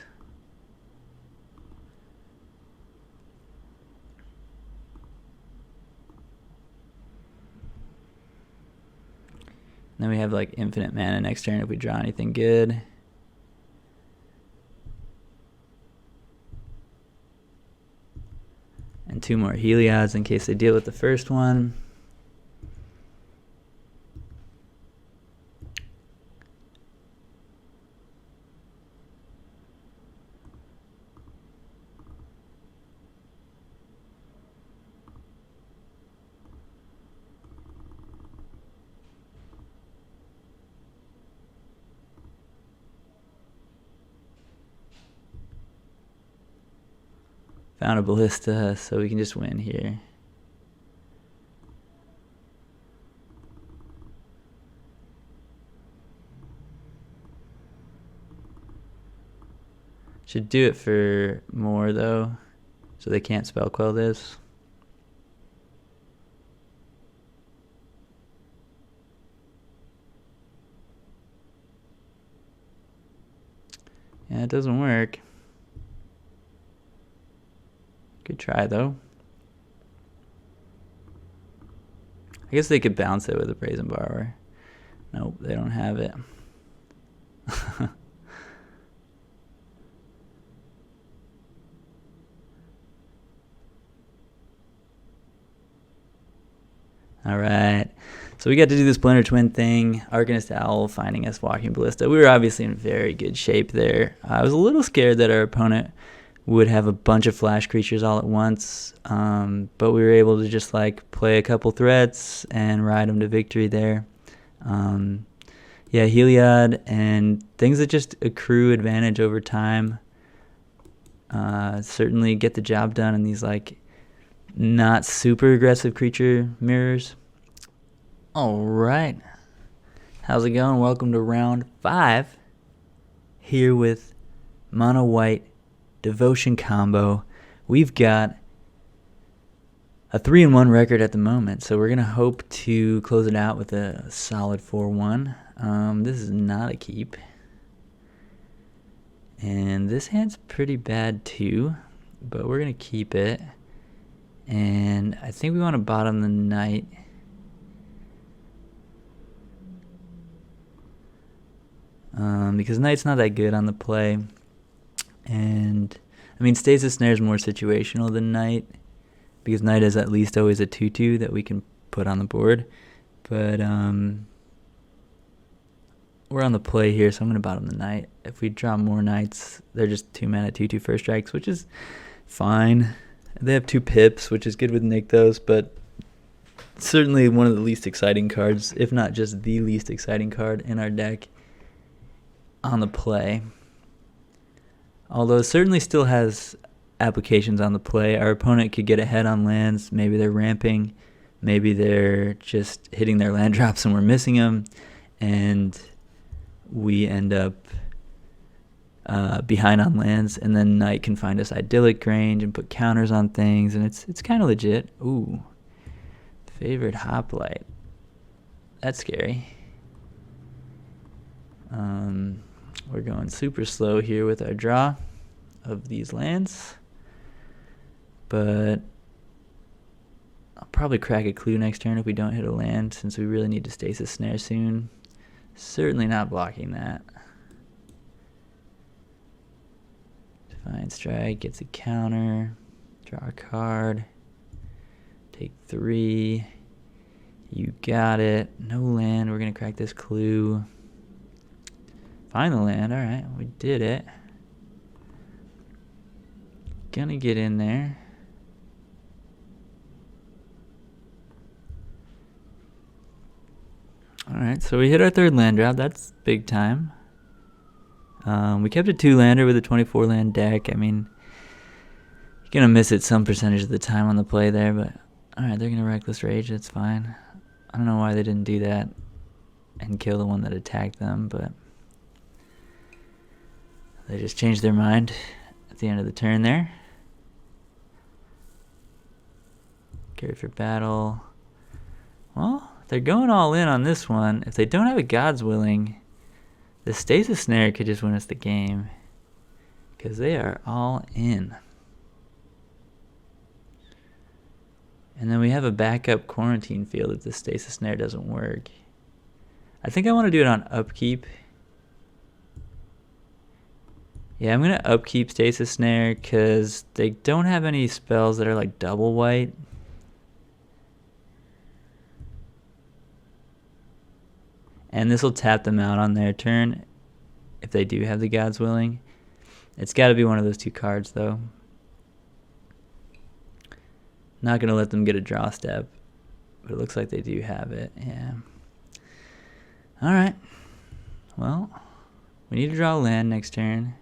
Then we have like infinite mana next turn if we draw anything good. And 2 more Heliods in case they deal with the first one. Found a Ballista, so we can just win here. Should do it for more, though, so they can't spell quell this. Yeah, it doesn't work. Good try, though. I guess they could bounce it with a Brazen Borrower. Nope, they don't have it. Alright, so we got to do this Splinter Twin thing. Arcanist Owl finding us Walking Ballista. We were obviously in very good shape there. I was a little scared that our opponent would have a bunch of flash creatures all at once, but we were able to just like play a couple threats and ride them to victory there. Yeah, Heliod and things that just accrue advantage over time certainly get the job done in these like not super aggressive creature mirrors. All right, how's it going? Welcome to round 5 here with Mono White Devotion Combo. We've got a 3-1 record at the moment, so we're gonna hope to close it out with a solid 4-1. This is not a keep, and this hand's pretty bad too, but we're gonna keep it. And I think we want to bottom the Knight. because Knight's not that good on the play. And, I mean, Stasis Snare is more situational than Knight, because Knight is at least always a 2-2 that we can put on the board. But we're on the play here, so I'm going to bottom the Knight. If we draw more Knights, they're just 2-mana 2-2 first strikes, which is fine. They have 2 pips, which is good with Nykthos, but certainly one of the least exciting cards, if not just the least exciting card in our deck on the play. Although it certainly still has applications on the play. Our opponent could get ahead on lands. Maybe they're ramping. Maybe they're just hitting their land drops and we're missing them. And we end up behind on lands. And then Knight can find us idyllic range and put counters on things. And it's kind of legit. Ooh. Favorite hoplite. That's scary. We're going super slow here with our draw of these lands. But I'll probably crack a clue next turn if we don't hit a land, since we really need to Stasis Snare soon. Certainly not blocking that. Defiant Strike gets a counter. Draw a card. Take 3. You got it. No land. We're going to crack this clue. Find the land. Alright, we did it. Gonna get in there. Alright, so we hit our 3rd land drop. That's big time. We kept a 2-lander with a 24-land deck. I mean, you're gonna miss it some percentage of the time on the play there, but alright, they're gonna Reckless Rage. That's fine. I don't know why they didn't do that and kill the one that attacked them, but they just changed their mind at the end of the turn there. Carried for battle. Well, they're going all in on this one. If they don't have a God's Willing, the Stasis Snare could just win us the game, because they are all in. And then we have a backup Quarantine Field if the Stasis Snare doesn't work. I think I want to do it on upkeep. Yeah, I'm going to upkeep Stasis Snare because they don't have any spells that are like double white. And this will tap them out on their turn if they do have the God's Willing. It's got to be one of those 2 cards, though. Not going to let them get a draw step, but it looks like they do have it. Yeah. All right. Well, we need to draw land next turn.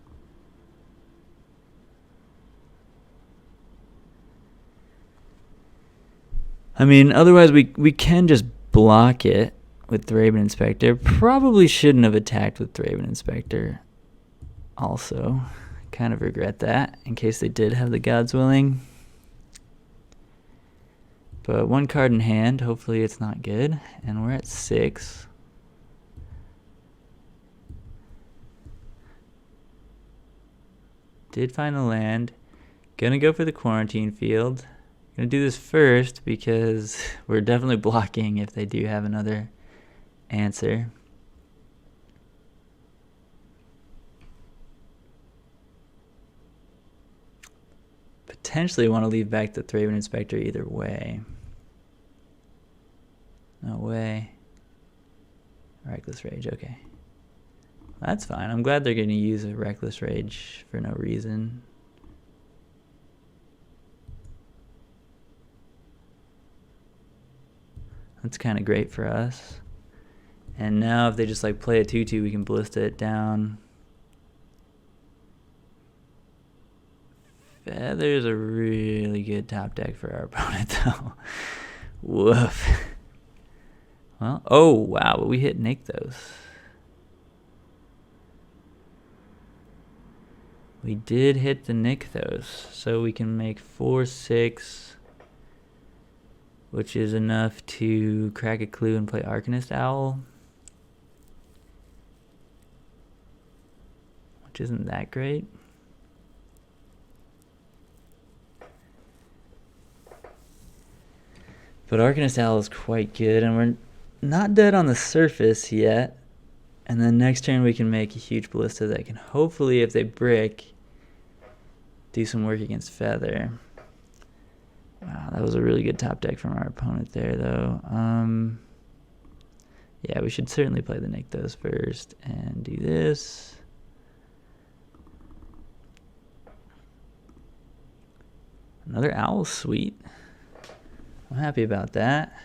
I mean, otherwise we can just block it with Thraben Inspector. Probably shouldn't have attacked with Thraben Inspector also. Kind of regret that, in case they did have the God's Willing. But 1 card in hand, hopefully it's not good. And we're at 6. Did find the land. Gonna go for the Quarantine Field. Gonna do this first because we're definitely blocking if they do have another answer. Potentially want to leave back the Thraben Inspector either way. No way. Reckless Rage, okay. That's fine. I'm glad they're going to use a Reckless Rage for no reason. That's kind of great for us. And now if they just like play a 2-2, we can Ballista it down. Feather's a really good top deck for our opponent, though. Woof. Well, oh, wow, but we hit Nykthos. We did hit the Nykthos, so we can make 4-6, which is enough to crack a clue and play Arcanist Owl, which isn't that great. But Arcanist Owl is quite good, and we're not dead on the surface yet. And then next turn we can make a huge Ballista that can hopefully, if they brick, do some work against Feather. Wow, that was a really good top deck from our opponent there, though. Yeah, we should certainly play the Nykthos first and do this. Another Owl, sweet. I'm happy about that.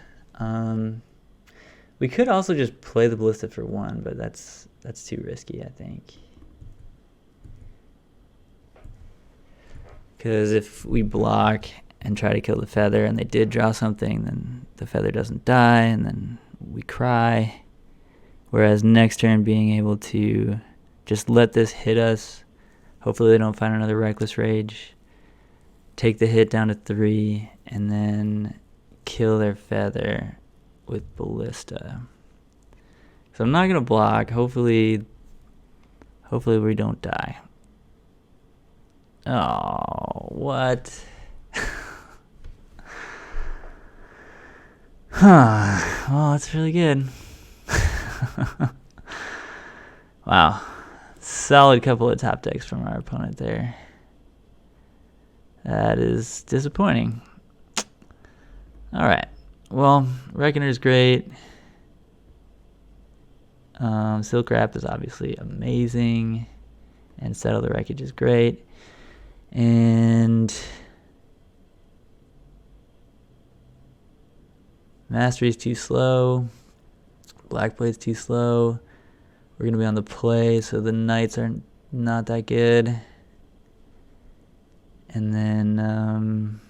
We could also just play the Ballista for 1, but that's too risky, I think. Because if we block and try to kill the Feather and they did draw something, then the Feather doesn't die and then we cry. Whereas next turn being able to just let this hit us, hopefully they don't find another Reckless Rage, take the hit down to 3, and then kill their Feather with Ballista. So I'm not going to block. Hopefully we don't die. Oh, what? Huh. Well, that's really good. Wow. Solid couple of top decks from our opponent there. That is disappointing. Alright. Well, Reckoner's great. Silk Wrap is obviously amazing. And Settle the Wreckage is great. And Mastery's too slow. Blackblade's too slow. We're going to be on the play, so the Knights are not that good. And then,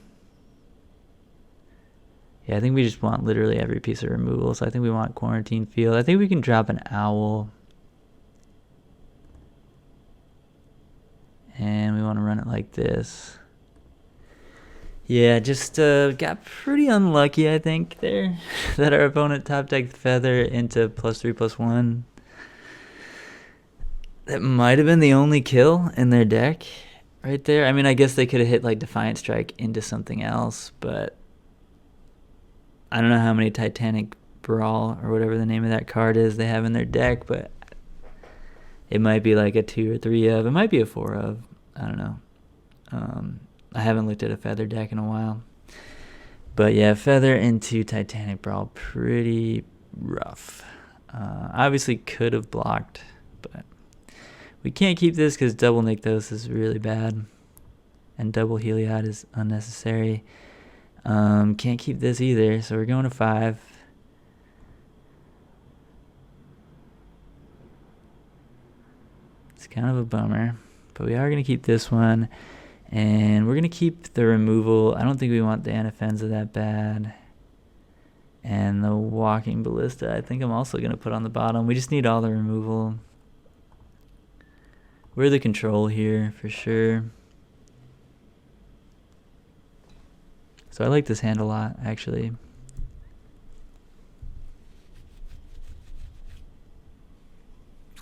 yeah, I think we just want literally every piece of removal. So I think we want Quarantine Field. I think we can drop an Owl. And we want to run it like this. Yeah, just got pretty unlucky, I think, there. That our opponent top decked Feather into +3/+1. That might have been the only kill in their deck right there. I mean, I guess they could have hit like Defiant Strike into something else, but I don't know how many Titanic Brawl or whatever the name of that card is they have in their deck, but it might be like a 2 or 3 of. It might be a 4 of. I don't know. I haven't looked at a Feather deck in a while. But yeah, Feather into Titanic Brawl, pretty rough. Obviously could have blocked, but we can't keep this because double Nykthos is really bad. And double Heliod is unnecessary. Can't keep this either, so we're going to 5. It's kind of a bummer, but we are going to keep this one. And we're going to keep the removal. I don't think we want the Anafenza that bad. And the Walking Ballista, I think I'm also going to put on the bottom. We just need all the removal. We're the control here for sure. So I like this hand a lot, actually.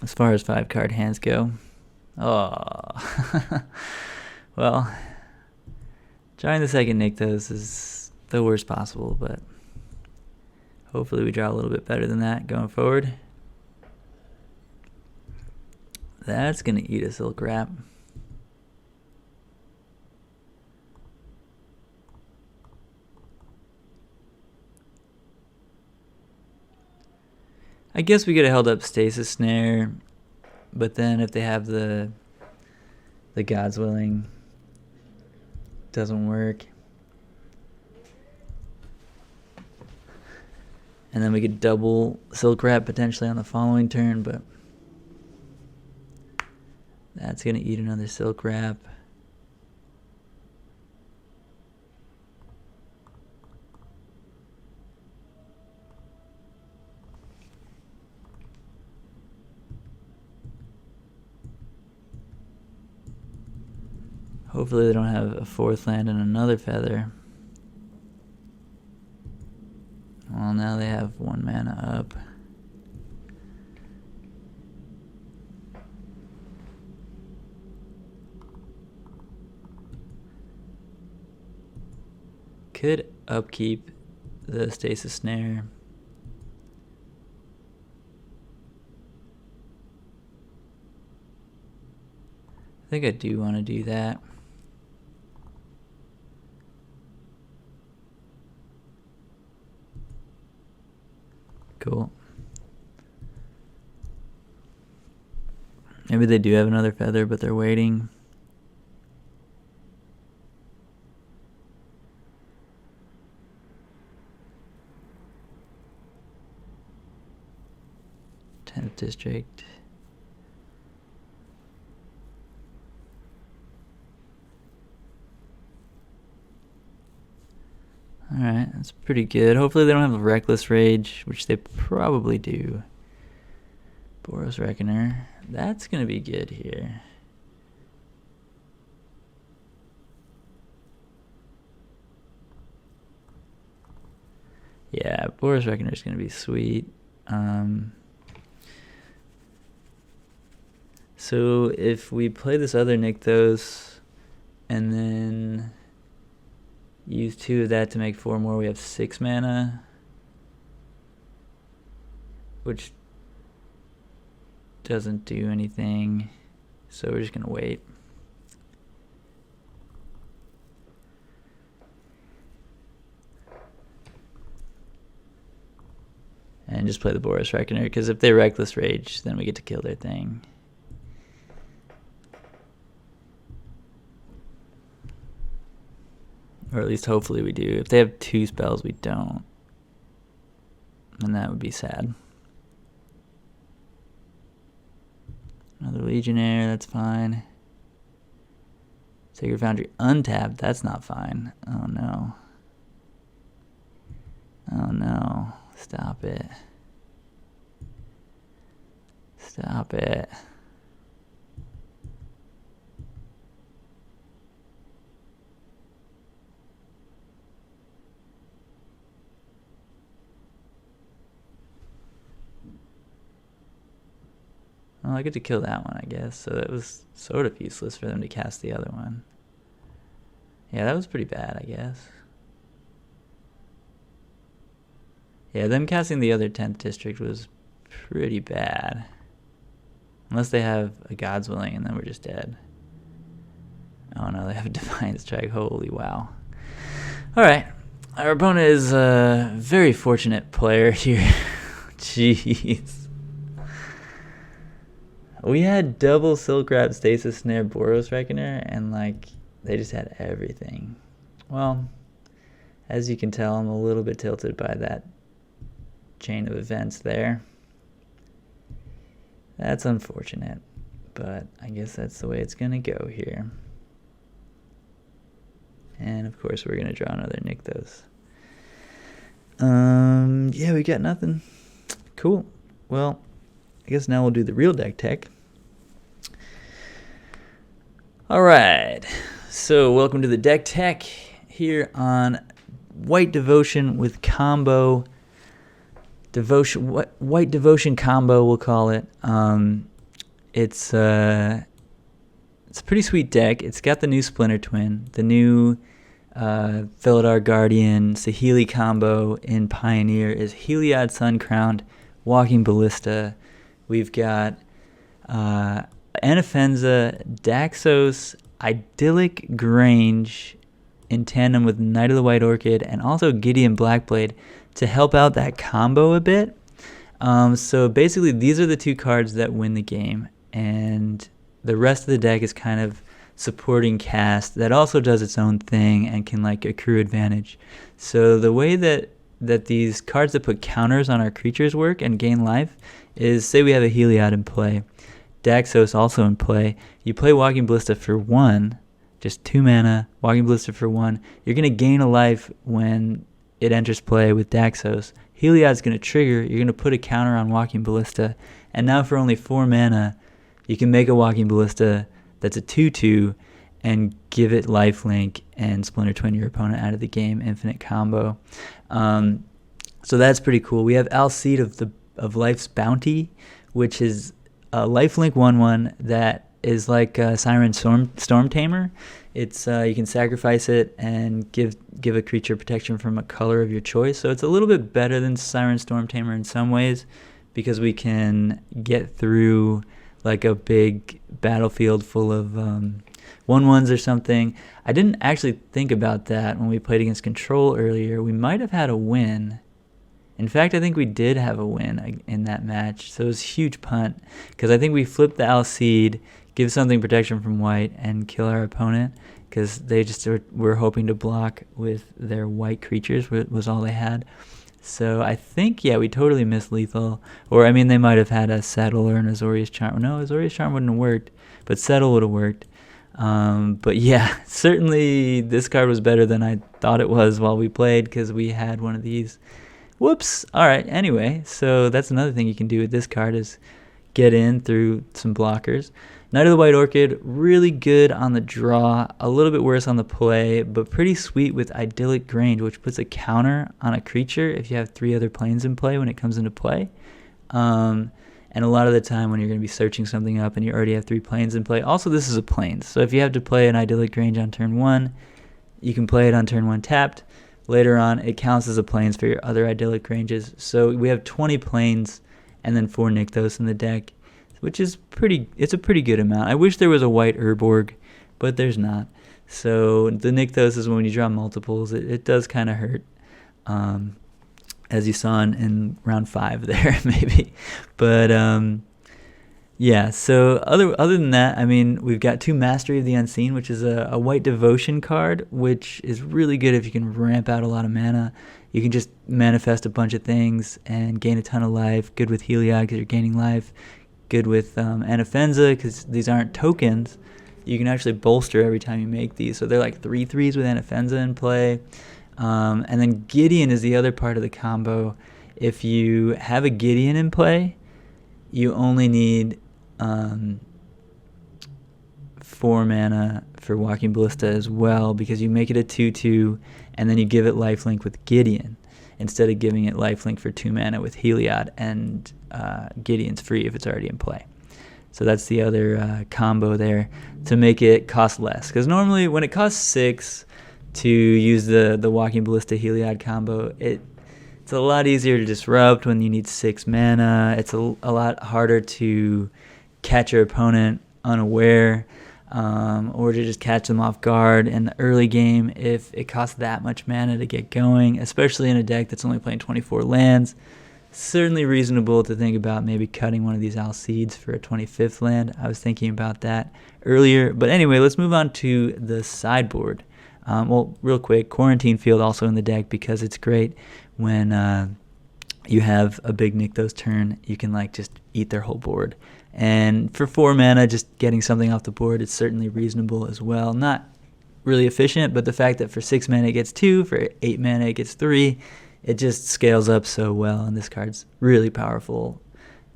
As far as 5-card hands go. Oh. Well, drawing the second Nykthos is the worst possible, but hopefully we draw a little bit better than that going forward. That's going to eat a Silk Wrap. I guess we could have held up Stasis Snare, but then if they have the God's Willing, doesn't work. And then we could double Silk Wrap potentially on the following turn, but that's going to eat another Silk Wrap. Hopefully they don't have a 4th land and another Feather. Well, now they have 1 mana up. Could upkeep the Stasis Snare. I think I do want to do that. Cool. Maybe they do have another feather, but they're waiting. District. Alright, that's pretty good. Hopefully they don't have a Reckless Rage, which they probably do. Boros Reckoner. That's going to be good here. Yeah, Boros Reckoner is going to be sweet. So if we play this other Nykthos and then use 2 of that to make 4 more, we have 6 mana, which doesn't do anything, so we're just gonna wait. And just play the Boros Reckoner, because if they Reckless Rage, then we get to kill their thing. Or at least hopefully we do. If they have 2 spells, we don't. And that would be sad. Another Legionnaire, that's fine. Sacred Foundry untapped, that's not fine. Oh no. Oh no. Stop it. Stop it. Well, I get to kill that one, I guess. So that was sort of useless for them to cast the other one. Yeah, that was pretty bad, I guess. Yeah, them casting the other 10th district was pretty bad. Unless they have a God's Willing, and then we're just dead. Oh no, they have a Defiance Strike. Holy wow. Alright. Our opponent is a very fortunate player here. Jeez. We had double Silk Wrap, Stasis Snare, Boros Reckoner, and like they just had everything. Well, as you can tell, I'm a little bit tilted by that chain of events there. That's unfortunate, but I guess that's the way it's gonna go here. And of course we're gonna draw another Nykthos. Yeah, we got nothing. Cool. Well, I guess now we'll do the real deck tech. Alright, so welcome to the deck tech here on White Devotion with Combo. White Devotion Combo, we'll call it. It's a pretty sweet deck. It's got the new Splinter Twin, the new Felidar Guardian, Heliod Combo in Pioneer is Heliod Suncrowned, Walking Ballista. We've got Anafenza, Daxos, Idyllic Grange in tandem with Knight of the White Orchid, and also Gideon Blackblade to help out that combo a bit. So basically these are the 2 cards that win the game, and the rest of the deck is kind of supporting cast that also does its own thing and can like accrue advantage. So the way that these cards that put counters on our creatures work and gain life is, say we have a Heliod in play, Daxos also in play, you play Walking Ballista for 1, just 2 mana, Walking Ballista for 1, you're going to gain a life when it enters play with Daxos. Heliod's going to trigger, you're going to put a counter on Walking Ballista, and now for only 4 mana, you can make a Walking Ballista that's a 2/2 and give it lifelink and Splinter Twin your opponent out of the game, infinite combo. So that's pretty cool. We have Alcide of Life's Bounty, which is a lifelink 1/1 that is like a Siren Storm Tamer. It's you can sacrifice it and give a creature protection from a color of your choice. So it's a little bit better than Siren Storm Tamer in some ways, because we can get through like a big battlefield full of 1/1s or something. I didn't actually think about that when we played against Control earlier. We might have had a win. In fact, I think we did have a win in that match. So it was a huge punt because I think we flipped the Alcide, give something protection from white, and kill our opponent because they just were hoping to block with their white creatures was all they had. So I think, yeah, we totally missed lethal. Or, I mean, they might have had a Settle or an Azorius Charm. No, Azorius Charm wouldn't have worked, but Settle would have worked. But yeah, certainly this card was better than I thought it was while we played because we had one of these. Whoops. All right, anyway, so that's another thing you can do with this card is get in through some blockers. Knight of the White Orchid, really good on the draw, a little bit worse on the play, but pretty sweet with Idyllic Grange, which puts a counter on a creature if you have 3 other planes in play when it comes into play. And a lot of the time when you're going to be searching something up and you already have 3 planes in play. Also, this is a planes, so if you have to play an Idyllic Grange on turn 1, you can play it on turn 1 tapped. Later on, it counts as a planes for your other Idyllic Granges. So we have 20 planes and then 4 Nykthos in the deck, which is it's a pretty good amount. I wish there was a white Urborg, but there's not. So the Nykthos is when you draw multiples. It does kind of hurt, as you saw in round 5 there, maybe. But yeah, so other than that, I mean, we've got 2 Mastery of the Unseen, which is a white Devotion card, which is really good if you can ramp out a lot of mana. You can just manifest a bunch of things and gain a ton of life. Good with Heliod because you're gaining life. Good with Anafenza because these aren't tokens. You can actually bolster every time you make these. So they're like 3/3s with Anafenza in play. And then Gideon is the other part of the combo. If you have a Gideon in play, you only need 4 mana for Walking Ballista as well because you make it a 2/2 and then you give it lifelink with Gideon instead of giving it lifelink for 2 mana with Heliod, and Gideon's free if it's already in play. So that's the other combo there to make it cost less, because normally when it costs 6 to use the Walking Ballista Heliod combo, it's a lot easier to disrupt when you need 6 mana. It's a lot harder to catch your opponent unaware, or to just catch them off guard in the early game if it costs that much mana to get going, especially in a deck that's only playing 24 lands. Certainly reasonable to think about maybe cutting one of these Alcides for a 25th land. I was thinking about that earlier. But anyway, let's move on to the sideboard. Well, real quick, Quarantine Field also in the deck because it's great when you have a big Nykthos turn. You can like just eat their whole board. And for 4 mana, just getting something off the board is certainly reasonable as well. Not really efficient, but the fact that for 6 mana it gets 2, for 8 mana it gets 3, it just scales up so well, and this card's really powerful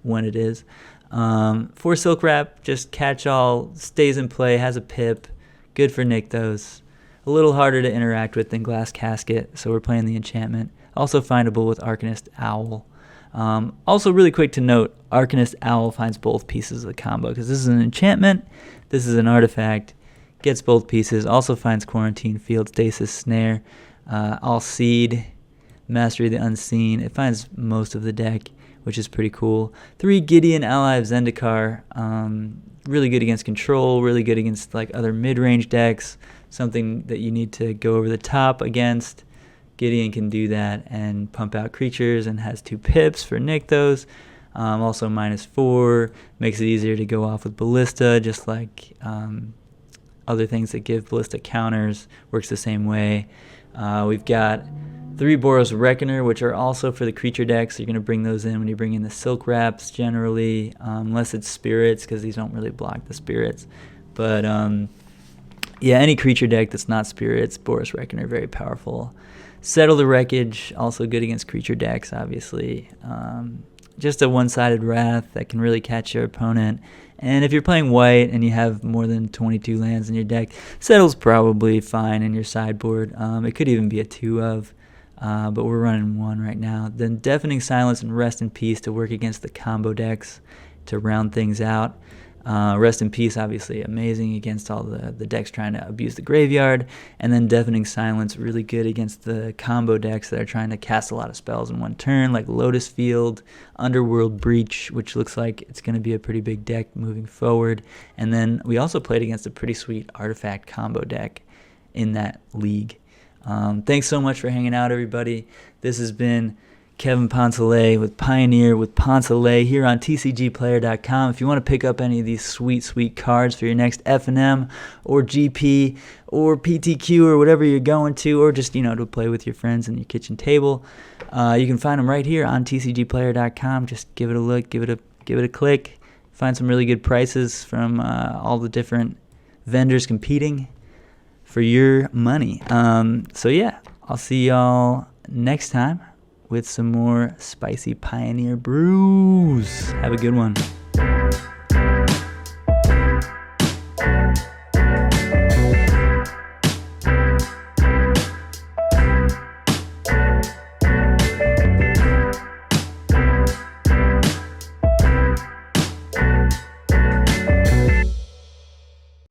when it is. 4 Silk Wrap, just catch all, stays in play, has a pip, good for Nykthos. A little harder to interact with than Glass Casket, so we're playing the enchantment. Also findable with Arcanist Owl. Also really quick to note, Arcanist Owl finds both pieces of the combo, because this is an enchantment, this is an artifact, gets both pieces, also finds Quarantine Field, Stasis Snare, Alcide, Mastery of the Unseen. It finds most of the deck, which is pretty cool. 3 Gideon, Ally of Zendikar, really good against control, really good against like other mid-range decks, something that you need to go over the top against. Gideon can do that and pump out creatures and has 2 pips for Nykthos. Also -4, makes it easier to go off with Ballista, just like other things that give Ballista counters, works the same way. We've got 3 Boros Reckoner, which are also for the creature decks. So you're going to bring those in when you bring in the Silk Wraps generally, unless it's Spirits, because these don't really block the Spirits. But yeah, any creature deck that's not Spirits, Boros Reckoner, very powerful. Settle the Wreckage, also good against creature decks, obviously. Just a one-sided Wrath that can really catch your opponent. And if you're playing white and you have more than 22 lands in your deck, Settle's probably fine in your sideboard. It could even be a 2 of, but we're running 1 right now. Then Deafening Silence and Rest in Peace to work against the combo decks to round things out. Rest in Peace, obviously amazing against all the decks trying to abuse the graveyard. And then Deafening Silence, really good against the combo decks that are trying to cast a lot of spells in one turn, like Lotus Field, Underworld Breach, which looks like it's going to be a pretty big deck moving forward. And then we also played against a pretty sweet Artifact combo deck in that league. Thanks so much for hanging out, everybody. This has been Kevin Poncelet with Pioneer with Poncelet here on TCGplayer.com. If you want to pick up any of these sweet cards for your next F&M or GP or PTQ or whatever you're going to, or just, to play with your friends in your kitchen table, you can find them right here on TCGplayer.com. Just give it a look, give it a click. Find some really good prices from all the different vendors competing for your money. So yeah, I'll see y'all next time with some more spicy Pioneer brews. Have a good one.